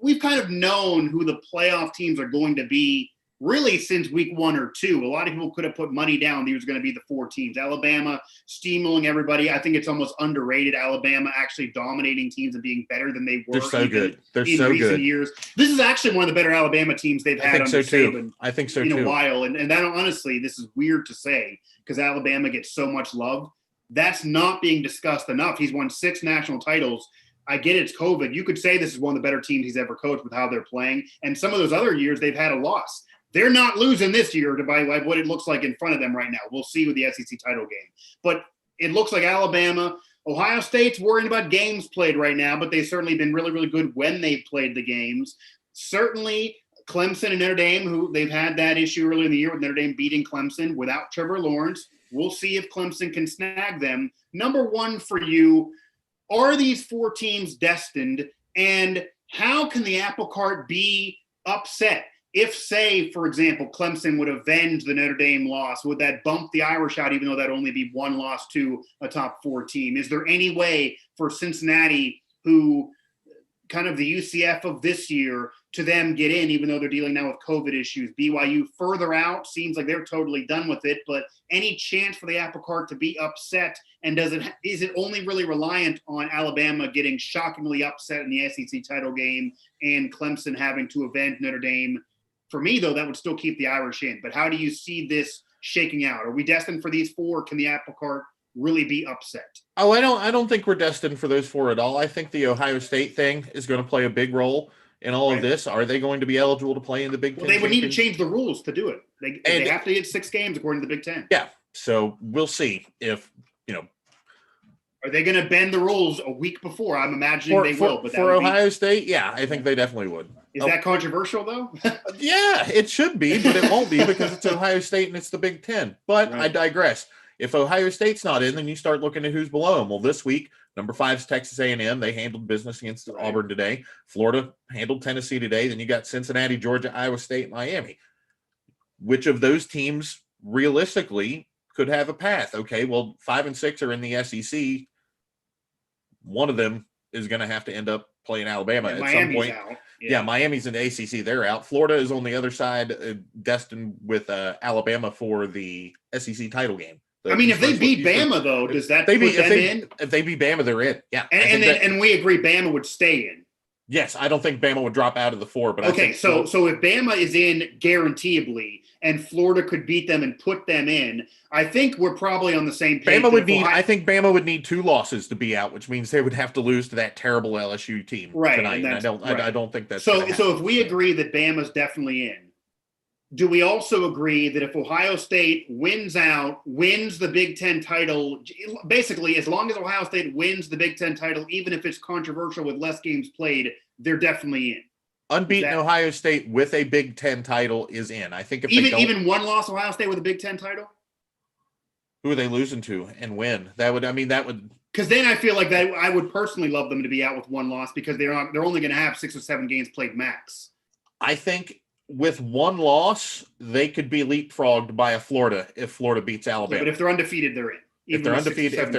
we've kind of known who the playoff teams are going to be really since week 1 or 2. A lot of people could have put money down these were going to be the 4 teams. Alabama steamrolling everybody. I think it's almost underrated. Alabama actually dominating teams and being better than they were. They're so good. They're in so recent good. years. This is actually one of the better Alabama teams they've had under Saban I think so in too. a while. And that, honestly, this is weird to say because Alabama gets so much love. That's not being discussed enough. He's won 6 national titles. I get it's COVID. You could say this is one of the better teams he's ever coached with how they're playing. And some of those other years, they've had a loss. They're not losing this year by what it looks like in front of them right now. We'll see with the SEC title game. But it looks like Alabama, Ohio State's worrying about games played right now, but they've certainly been really, really good when they've played the games. Certainly Clemson and Notre Dame, who they've had that issue earlier in the year with Notre Dame beating Clemson without Trevor Lawrence. We'll see if Clemson can snag them. Number one for you, are these 4 teams destined? And how can the apple cart be upset? If, say, for example, Clemson would avenge the Notre Dame loss, would that bump the Irish out, even though that'd only be 1 loss to a top 4 team? Is there any way for Cincinnati, who kind of the UCF of this year, to them get in, even though they're dealing now with COVID issues? BYU further out, seems like they're totally done with it, but any chance for the apple cart to be upset? And is it only really reliant on Alabama getting shockingly upset in the SEC title game and Clemson having to avenge Notre Dame? For me, though, that would still keep the Irish in. But how do you see this shaking out? Are we destined for these 4? Can the apple cart really be upset? Oh, I don't think we're destined for those 4 at all. I think the Ohio State thing is going to play a big role in all of this. Are they going to be eligible to play in the Big Ten? Well, they would need to change the rules to do it. They have to get 6 games according to the Big Ten. Yeah. So we'll see if, Are they going to bend the rules a week before? I'm imagining they will. But for Ohio State, yeah, I think they definitely would. Is that controversial, though? Yeah, it should be, but it won't be because it's Ohio State and it's the Big Ten. But I digress. If Ohio State's not in, then you start looking at who's below them. Well, this week, number 5 is Texas A&M. They handled business against Auburn today. Florida handled Tennessee today. Then you got Cincinnati, Georgia, Iowa State, Miami. Which of those teams realistically could have a path? Okay, well, 5 and 6 are in the SEC. One of them is going to have to end up playing Alabama at some point. Out. Yeah, Miami's in the ACC. They're out. Florida is on the other side, destined with Alabama for the SEC title game. I mean, if they beat Bama, though, does that put them in? If they beat Bama, they're in. Yeah. And we agree Bama would stay in. Yes, I don't think Bama would drop out of the 4. But okay, so if Bama is in guaranteeably and Florida could beat them and put them in, I think we're probably on the same page. I think Bama would need 2 losses to be out, which means they would have to lose to that terrible LSU team tonight. And I don't think that's so. So if we agree that Bama's definitely in, do we also agree that if Ohio State wins the Big Ten title, basically as long as Ohio State wins the Big Ten title, even if it's controversial with less games played, they're definitely in? Unbeaten Ohio State with a Big Ten title is in. I think if even one loss Ohio State with a Big Ten title, who are they losing to and win? That would because then I feel like that I would personally love them to be out with one loss because they're only going to have 6 or 7 games played max. I think with one loss, they could be leapfrogged by a Florida if Florida beats Alabama. Yeah, but if they're undefeated, they're in. If they're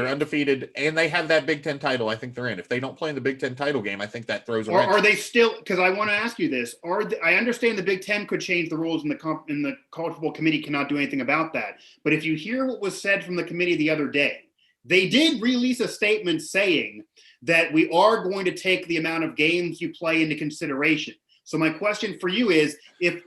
undefeated and they have that Big Ten title, I think they're in. If they don't play in the Big Ten title game, I think that throws a wrench. Are they still? Because I want to ask you this: I understand the Big Ten could change the rules, and the college football committee cannot do anything about that. But if you hear what was said from the committee the other day, they did release a statement saying that we are going to take the amount of games you play into consideration. So my question for you is, they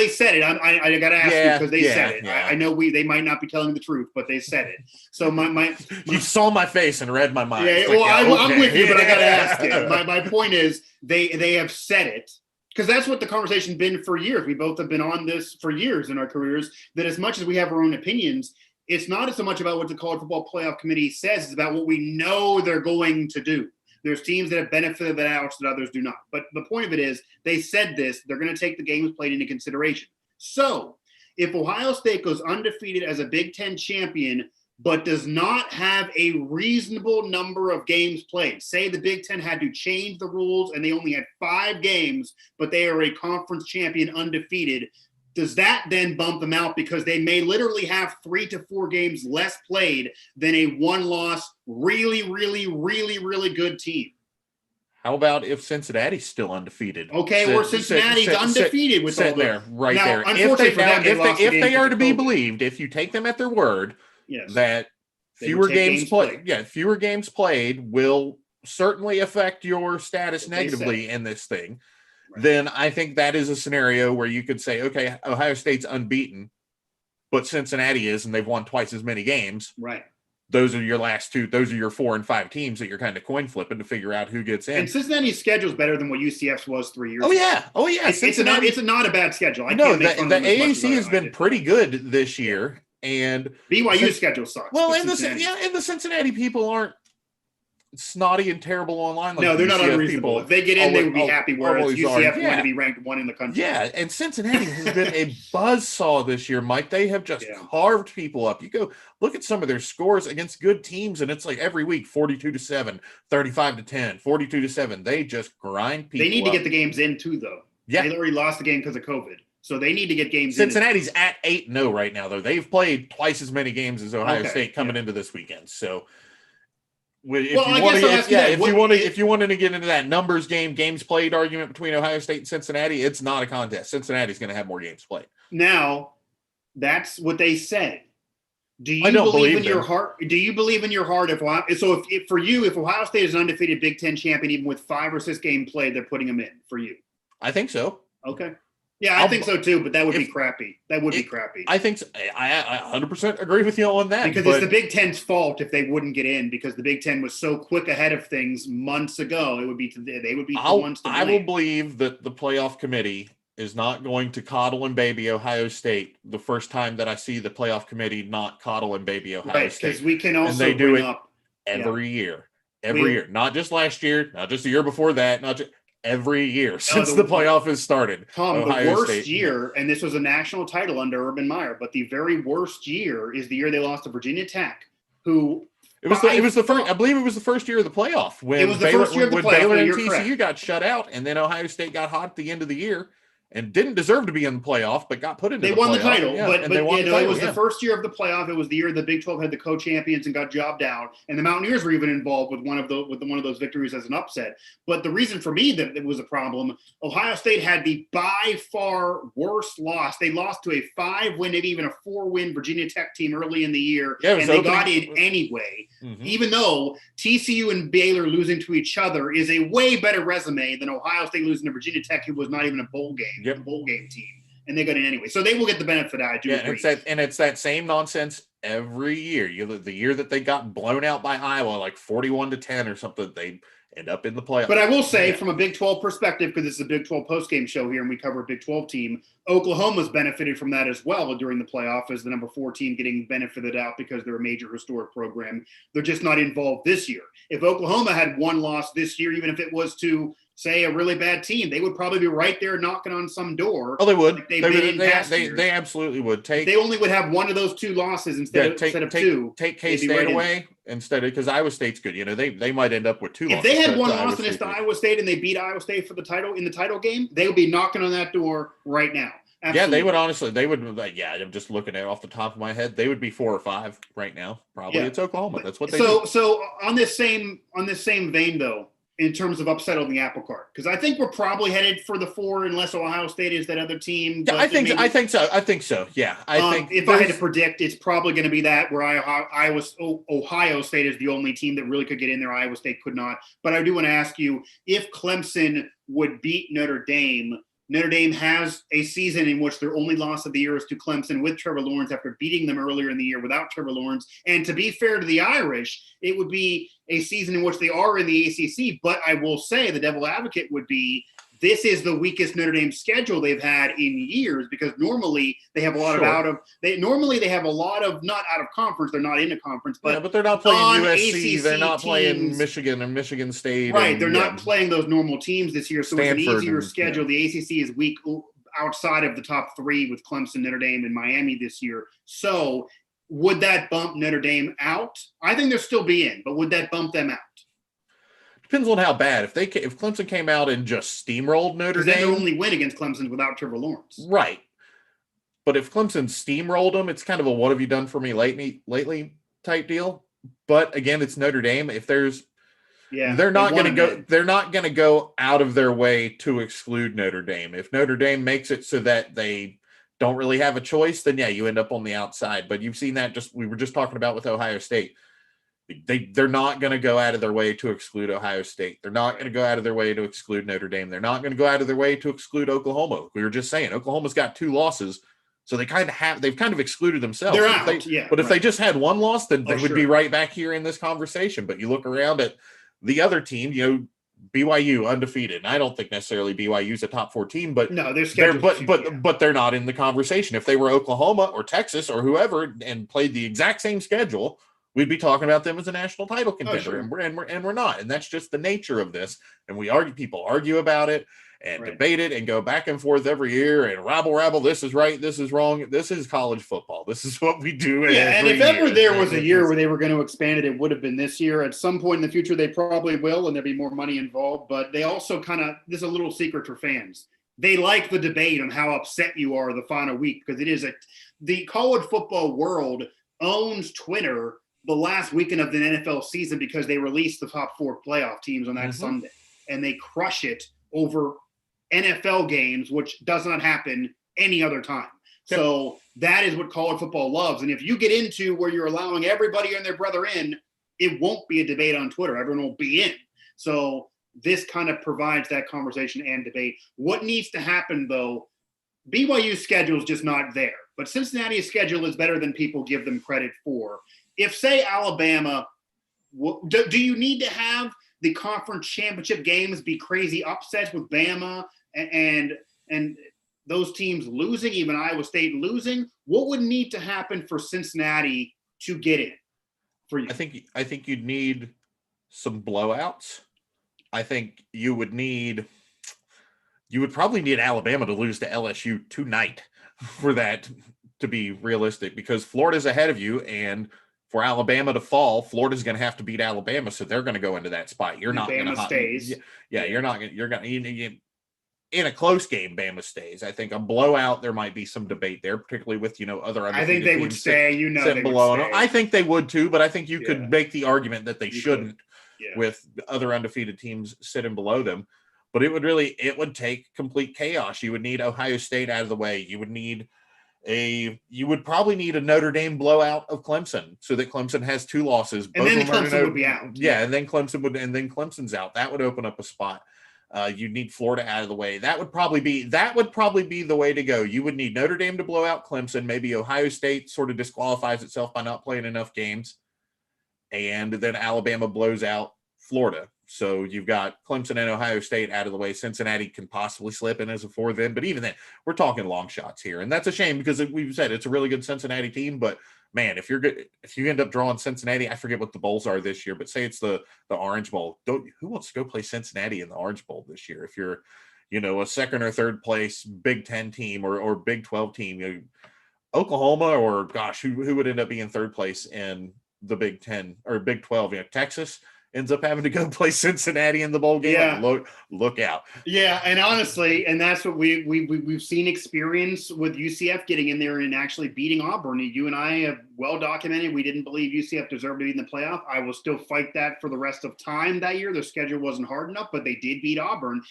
said it. I got to ask you because they said it. Yeah. I know they might not be telling the truth, but they said it. So my you saw my face and read my mind. Yeah, I'm with you, but I got to ask you. My point is they have said it because that's what the conversation's been for years. We both have been on this for years in our careers. That as much as we have our own opinions, it's not so much about what the college football playoff committee says. It's about what we know they're going to do. There's teams that have benefited that out that others do not. But the point of it is they said this. They're going to take the games played into consideration. So if Ohio State goes undefeated as a Big Ten champion but does not have a reasonable number of games played, say the Big Ten had to change the rules and they only had 5 games, but they are a conference champion undefeated, does that then bump them out because they may literally have 3 to 4 games less played than a one-loss, really, really, really, really good team? How about if Cincinnati's still undefeated? Okay, or Cincinnati's undefeated with all there, right now, there. If they are to be believed, if you take them at their word, that fewer games played will certainly affect your status negatively in this thing. Right. Then I think that is a scenario where you could say, okay, Ohio State's unbeaten, but Cincinnati is, and they've won twice as many games. Right. Those are your last 2. Those are your 4 and 5 teams that you're kind of coin flipping to figure out who gets in. And Cincinnati's schedule is better than what UCF's was 3 years ago. Oh yeah. It's not a bad schedule. The AAC has been pretty good this year, and BYU's schedule sucks. Well, and the Cincinnati people aren't snotty and terrible online. Like they're not unreasonable. If they get in, they would be happy. Whereas UCF wanted to be ranked 1 in the country. Yeah, and Cincinnati has been a buzzsaw this year, Mike. They have just carved people up. You go look at some of their scores against good teams, and it's like every week 42-7, 35-10, 42-7. They just grind people. They need to get the games in too, though. Yeah, they already lost the game because of COVID. So they need to get games Cincinnati's in. At 8-0 right now, though. They've played twice as many games as Ohio State coming into this weekend. So if you wanted to get into that numbers games played argument between Ohio State and Cincinnati, it's not a contest. Cincinnati's going to have more games played. Now, that's what they said. Do you believe in your heart? Do you believe in your heart if Ohio State is an undefeated Big Ten champion, even with 5 or 6 games played, they're putting them in for you? I think so. Okay. Yeah, I think so too, but that would be crappy. Be crappy. I think so. I 100% agree with you on that. Because it's the Big Ten's fault if they wouldn't get in, because the Big Ten was so quick ahead of things months ago. They would be the ones to blame. I will believe that the playoff committee is not going to coddle and baby Ohio State the first time that I see the playoff committee not coddle and baby Ohio State. Because we can also and they do it every year. Every year. Not just last year, not just the year before that, not just every year since the playoff has started. Tom, the worst year, and this was a national title under Urban Meyer, but the very worst year is the year they lost to Virginia Tech, who it was the first. I believe it was the first year of the playoff when Baylor and TCU got shut out, and then Ohio State got hot at the end of the year. and didn't deserve to be in the playoff, but got put into they the won playoff. the title, Yeah, but they won the title, it was the first year of the playoff. It was the year the Big 12 had the co-champions and got jobbed out, and the Mountaineers were even involved with one of those victories as an upset. But the reason for me that it was a problem, Ohio State had the by far worst loss. They lost to a 5-win, maybe even a 4-win Virginia Tech team early in the year, and they got in anyway. Mm-hmm. Even though TCU and Baylor losing to each other is a way better resume than Ohio State losing to Virginia Tech, who was not even a bowl game team. And they got in anyway. So they will get the benefit. I do agree. It's that same nonsense every year. The year that they got blown out by Iowa, like 41-10 or something, they end up in the playoffs. But I will say, from a Big 12 perspective, because this is a Big 12 postgame show here and we cover a Big 12 team, Oklahoma's benefited from that as well during the playoff as the number 4 team getting benefited out because they're a major historic program. They're just not involved this year. If Oklahoma had one loss this year, even if it was to, say, a really bad team, they would probably be right there knocking on some door. Oh, they would. Like they absolutely would. They only would have one of those 2 losses instead of 2. Take K-State away instead of, because Iowa State's good. They might end up with 2 losses. If they had one loss against Iowa State and they beat Iowa State for the title in the title game, they would be knocking on that door right now. Absolutely. Yeah, they would honestly. They would. I'm just looking at it off the top of my head. They would be 4 or 5 right now. Probably. Yeah. It's Oklahoma. That's what they do. So on this same vein though, in terms of upset on the apple cart, because I think we're probably headed for the 4 unless Ohio State is that other team. Yeah, I think so. Yeah, I think if I had to predict, it's probably going to be that where Ohio State is the only team that really could get in there. Iowa State could not. But I do want to ask you, if Clemson would beat Notre Dame. Notre Dame has a season in which their only loss of the year is to Clemson with Trevor Lawrence after beating them earlier in the year without Trevor Lawrence. And to be fair to the Irish, it would be a season in which they are in the ACC. But I will say the devil advocate would be this is the weakest Notre Dame schedule they've had in years because normally they have a lot they have a lot of not out of conference. They're not in a conference, but they're not playing USC. ACC they're not playing teams. Michigan and Michigan State. Right. They're not playing those normal teams this year. So Stanford, it's an easier schedule. The ACC is weak outside of the top 3 with Clemson, Notre Dame, and Miami this year. So would that bump Notre Dame out? I think they'll still be in, but would that bump them out? Depends on how bad. If Clemson came out and just steamrolled Notre Dame, then they only win against Clemson without Trevor Lawrence. Right. But if Clemson steamrolled them, it's kind of a "what have you done for me lately" type deal. But again, it's Notre Dame. If there's, they're not going to go. They're not going to go out of their way to exclude Notre Dame. If Notre Dame makes it so that they don't really have a choice, then you end up on the outside. But you've seen that. We were just talking about with Ohio State. They're not going to go out of their way to exclude Ohio State. They're not going to go out of their way to exclude Notre Dame. They're not going to go out of their way to exclude Oklahoma. We were just saying Oklahoma's got 2 losses, so they've kind of excluded themselves. They're out. If they just had 1 loss, then they would be right back here in this conversation. But you look around at the other team, BYU undefeated. And I don't think necessarily BYU's a top 4 team, but no, they're they're not in the conversation. If they were Oklahoma or Texas or whoever and played the exact same schedule, we'd be talking about them as a national title contender, and we're not. And that's just the nature of this. And people argue about it and debate it and go back and forth every year and rabble. This is right. This is wrong. This is college football. This is what we do. And if ever there was a year where they were going to expand it, it would have been this year. At some point in the future, they probably will, and there'll be more money involved. But they also this is a little secret for fans. They like the debate on how upset you are the final week because the college football world owns Twitter the last weekend of the NFL season because they release the top 4 playoff teams on that Sunday and they crush it over NFL games, which does not happen any other time. Yep. So that is what college football loves. And if you get into where you're allowing everybody and their brother in, it won't be a debate on Twitter. Everyone will be in. So this kind of provides that conversation and debate. What needs to happen though, BYU's schedule is just not there, but Cincinnati's schedule is better than people give them credit for. If, say, Alabama, do you need to have the conference championship games be crazy upsets with Bama and those teams losing, even Iowa State losing? What would need to happen for Cincinnati to get in for you? I think you'd need some blowouts. I think you would probably need Alabama to lose to LSU tonight for that to be realistic, because Florida's ahead of you, and for Alabama to fall, Florida's going to have to beat Alabama, so they're going to go into that spot. You're not going to stays. Yeah, you're not. You're going to. in a close game, Bama stays. I think a blowout, there might be some debate there, particularly with, other undefeated I think they would teams stay. sitting below. Would stay. I think they would too, but I think you could make the argument that they shouldn't with other undefeated teams sitting below them. But it would take complete chaos. You would need Ohio State out of the way. You would probably need a Notre Dame blowout of Clemson so that Clemson has 2 losses. And then Clemson would be out. Yeah, and then Clemson's out. That would open up a spot. You'd need Florida out of the way. That would probably be the way to go. You would need Notre Dame to blow out Clemson. Maybe Ohio State sort of disqualifies itself by not playing enough games. And then Alabama blows out Florida. So you've got Clemson and Ohio State out of the way. Cincinnati can possibly slip in as a 4 then, but even then, we're talking long shots here, and that's a shame because we've said it's a really good Cincinnati team. But man, if you end up drawing Cincinnati, I forget what the bowls are this year, but say it's the Orange Bowl. Who wants to go play Cincinnati in the Orange Bowl this year? If you're, a second or third place Big 10 team or Big 12 team, Oklahoma or gosh, who would end up being third place in the Big 10 or Big 12? Texas ends up having to go play Cincinnati in the bowl game. Yeah. Look out. Yeah, and honestly, and that's what we've seen experience with UCF getting in there and actually beating Auburn. You and I have well documented we didn't believe UCF deserved to be in the playoff. I will still fight that for the rest of time that year. Their schedule wasn't hard enough, but they did beat Auburn.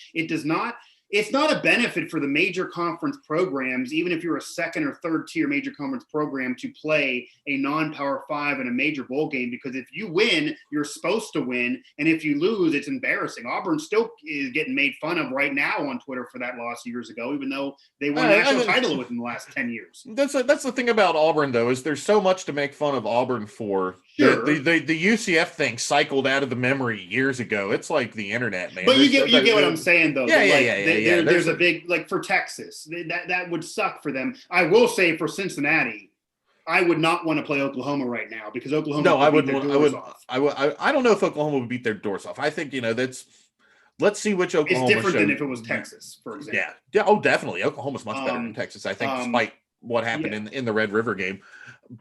It's not a benefit for the major conference programs, even if you're a second or third tier major conference program, to play a non-Power 5 in a major bowl game, because if you win, you're supposed to win. And if you lose, it's embarrassing. Auburn still is getting made fun of right now on Twitter for that loss years ago, even though they won a national title within the last 10 years. That's the thing about Auburn, though, is there's so much to make fun of Auburn for. Sure. The UCF thing cycled out of the memory years ago. It's like the internet, man. But you get what I'm saying, though. Yeah. There's a big, like for Texas, that would suck for them. I will say for Cincinnati, I would not want to play Oklahoma right now because Oklahoma. No, I wouldn't. I don't know if Oklahoma would beat their doors off. I think that's. Let's see which Oklahoma. It's different than if it was Texas, for example. Yeah. Oh, definitely. Oklahoma's much better than Texas, I think, despite what happened in the Red River game.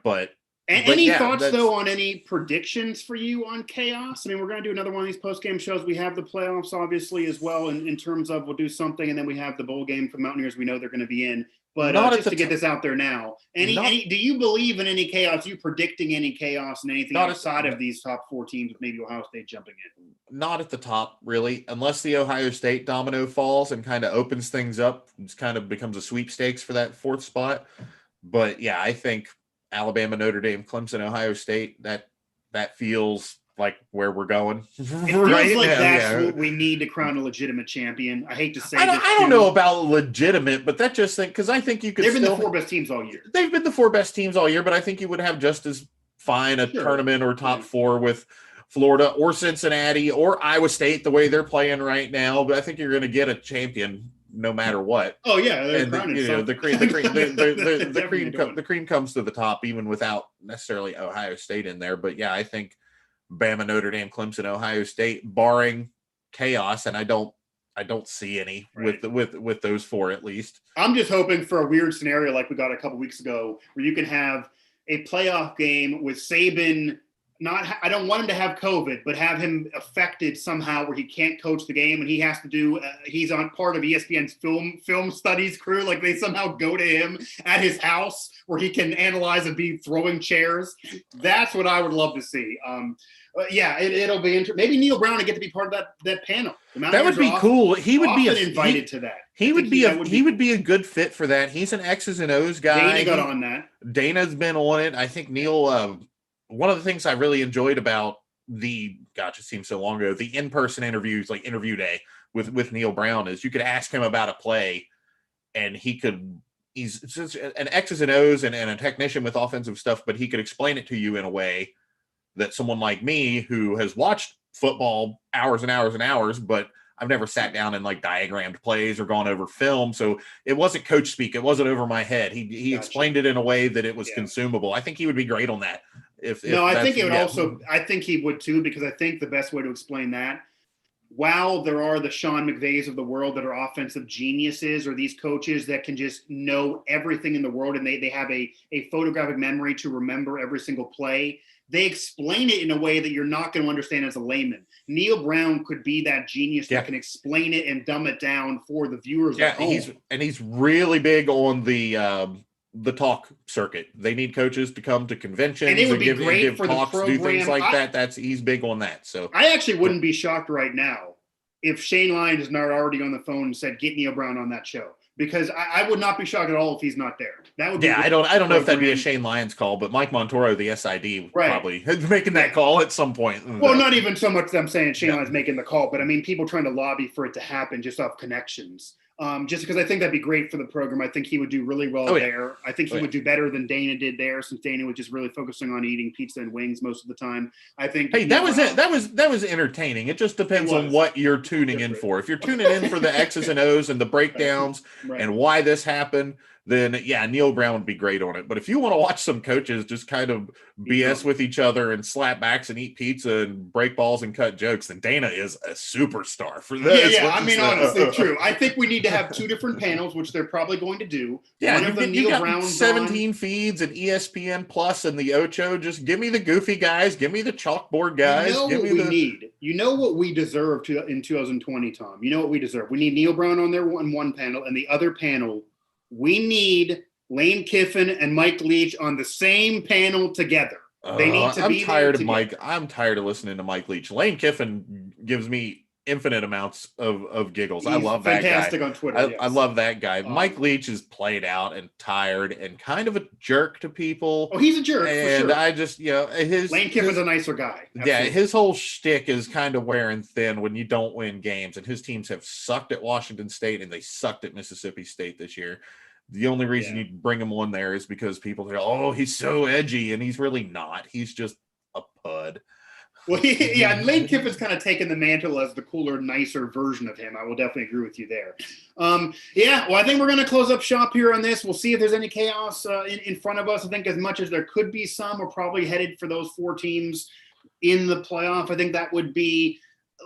But any thoughts though on any predictions for you on chaos? I mean, we're going to do another one of these post-game shows. We have the playoffs obviously as well in terms of we'll do something, and then we have the bowl game for Mountaineers. We know they're going to be in. But just to get this out there now, do you believe in any chaos? Are you predicting any chaos and anything outside of these top 4 teams with maybe Ohio State jumping in? Not at the top, really, unless the Ohio State domino falls and kind of opens things up. It kind of becomes a sweepstakes for that 4th spot. But yeah, I think Alabama, Notre Dame, Clemson, Ohio State, that feels like where we're going. It feels like that's what we need to crown a legitimate champion. I hate to say I don't know about legitimate, but that just because I think you could. They've been the 4 best teams all year. They've been the 4 best teams all year, but I think you would have just as fine a tournament or top 4 with Florida or Cincinnati or Iowa State the way they're playing right now. But I think you're going to get a champion no matter what. Oh yeah, the cream comes to the top even without necessarily Ohio State in there. But yeah, I think Bama, Notre Dame, Clemson, Ohio State, barring chaos, and I don't see any with those 4 at least. I'm just hoping for a weird scenario like we got a couple weeks ago where you can have a playoff game with Saban. I don't want him to have COVID, but have him affected somehow where he can't coach the game and he has to do. He's on part of ESPN's film studies crew. Like they somehow go to him at his house where he can analyze and be throwing chairs. That's what I would love to see. It'll be interesting. Maybe Neil Brown would get to be part of that panel. That would be cool. He would be invited to that. He would be a good fit for that. He's an X's and O's guy. Dana got on that. Dana's been on it. I think Neil. One of the things I really enjoyed about it seems so long ago, the in-person interviews, like interview day with Neil Brown, is you could ask him about a play and he's an X's and O's and a technician with offensive stuff, but he could explain it to you in a way that someone like me who has watched football hours and hours and hours, but I've never sat down and like diagrammed plays or gone over film. So it wasn't coach speak. It wasn't over my head. He explained it in a way that it was consumable. I think he would be great on that. I think he would too, because I think the best way to explain that while there are the Sean McVays of the world that are offensive geniuses, or these coaches that can just know everything in the world and they have a photographic memory to remember every single play, they explain it in a way that you're not going to understand as a layman. Neil Brown could be that genius that can explain it and dumb it down for the viewers at home. He's really big on the talk circuit. They need coaches to come to conventions and it would be great for talks, the program. Do things like that. He's big on that. So I actually wouldn't be shocked right now if Shane Lyons is not already on the phone and said, get Neil Brown on that show, because I would not be shocked at all if he's not there. That would be I don't know if that'd be a Shane Lyons call, but Mike Montoro, the SID, probably making that call at some point. Well, not even so much them saying Shane Lyons making the call, but I mean, people trying to lobby for it to happen just off connections. Just because I think that'd be great for the program. I think he would do really well there. I think he would do better than Dana did there, since Dana was just really focusing on eating pizza and wings most of the time. I think. Hey, that was entertaining. It just depends on what you're tuning in for. If you're tuning in for the X's and O's and the breakdowns and why this happened, then Neil Brown would be great on it. But if you want to watch some coaches just kind of BS with each other and slap backs and eat pizza and break balls and cut jokes, then Dana is a superstar for this. Yeah. I mean, honestly, true. I think we need to have two different panels, which they're probably going to do. Yeah, one of them, Neil Brown, 17 feeds and ESPN Plus and the Ocho. Just give me the goofy guys. Give me the chalkboard guys. Need. You know what we deserve in 2020, Tom. You know what we deserve. We need Neil Brown on there on one panel, and the other panel, we need Lane Kiffin and Mike Leach on the same panel together. They need to be tired of Mike. I'm tired of listening to Mike Leach. Lane Kiffin gives me infinite amounts of giggles. I love that guy. Fantastic on Twitter. I love that guy. Mike Leach is played out and tired and kind of a jerk to people. Oh, he's a jerk. And for sure. I just, Lane Kiffin's a nicer guy. Absolutely. Yeah, his whole shtick is kind of wearing thin when you don't win games. And his teams have sucked at Washington State and they sucked at Mississippi State this year. The only reason you bring him on there is because people say, oh, he's so edgy, and he's really not. He's just a pud. Well, and Lane Kiffin's kind of taken the mantle as the cooler, nicer version of him. I will definitely agree with you there. Well, I think we're going to close up shop here on this. We'll see if there's any chaos in front of us. I think as much as there could be some, we're probably headed for those 4 teams in the playoff. I think that would be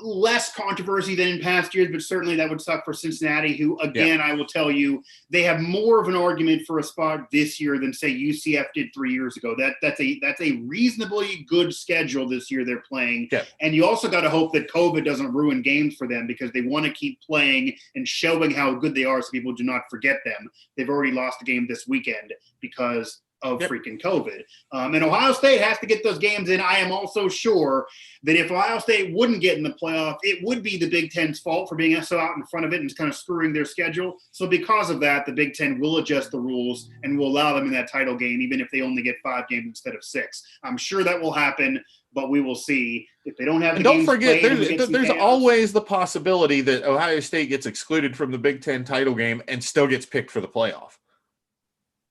less controversy than in past years, but certainly that would suck for Cincinnati, who, again, I will tell you, they have more of an argument for a spot this year than, say, UCF did 3 years ago. That's a reasonably good schedule this year they're playing. Yeah. And you also got to hope that COVID doesn't ruin games for them, because they want to keep playing and showing how good they are so people do not forget them. They've already lost a game this weekend because of freaking COVID. And Ohio State has to get those games in. I am also sure that if Ohio State wouldn't get in the playoff, it would be the Big Ten's fault for being so out in front of it and kind of screwing their schedule. So because of that, the Big Ten will adjust the rules and will allow them in that title game, even if they only get 5 games instead of 6. I'm sure that will happen, but we will see. If they don't have the don't forget, there's always the possibility that Ohio State gets excluded from the Big Ten title game and still gets picked for the playoff.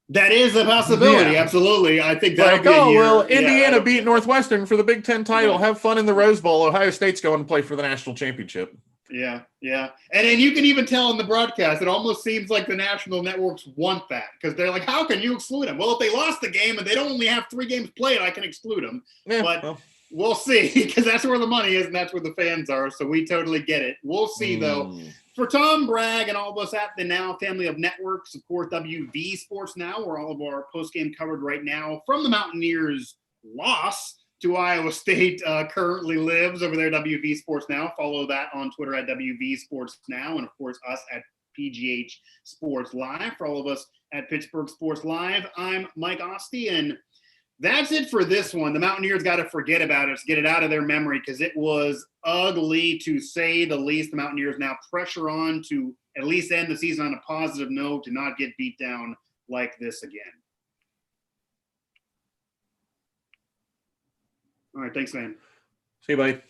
That is a possibility, absolutely. I think that'll be Indiana beat Northwestern for the Big Ten title. Have fun in the Rose Bowl. Ohio State's going to play for the national championship. Yeah. And then you can even tell in the broadcast, it almost seems like the national networks want that, because they're like, how can you exclude them? Well, if they lost the game and they don't only have 3 games played, I can exclude them. We'll see, because that's where the money is and that's where the fans are. So we totally get it. We'll see, though. For Tom, Bragg, and all of us at the Now family of networks, of course, WV Sports Now, where all of our postgame covered right now from the Mountaineers' loss to Iowa State currently lives over there, WV Sports Now. Follow that on Twitter at WV Sports Now, and, of course, us at PGH Sports Live. For all of us at Pittsburgh Sports Live, I'm Mike Asti, and that's it for this one. The Mountaineers got to forget about it, get it out of their memory, because it was ugly to say the least. The Mountaineers now pressure on to at least end the season on a positive note, to not get beat down like this again. All right, thanks, man. See you, buddy.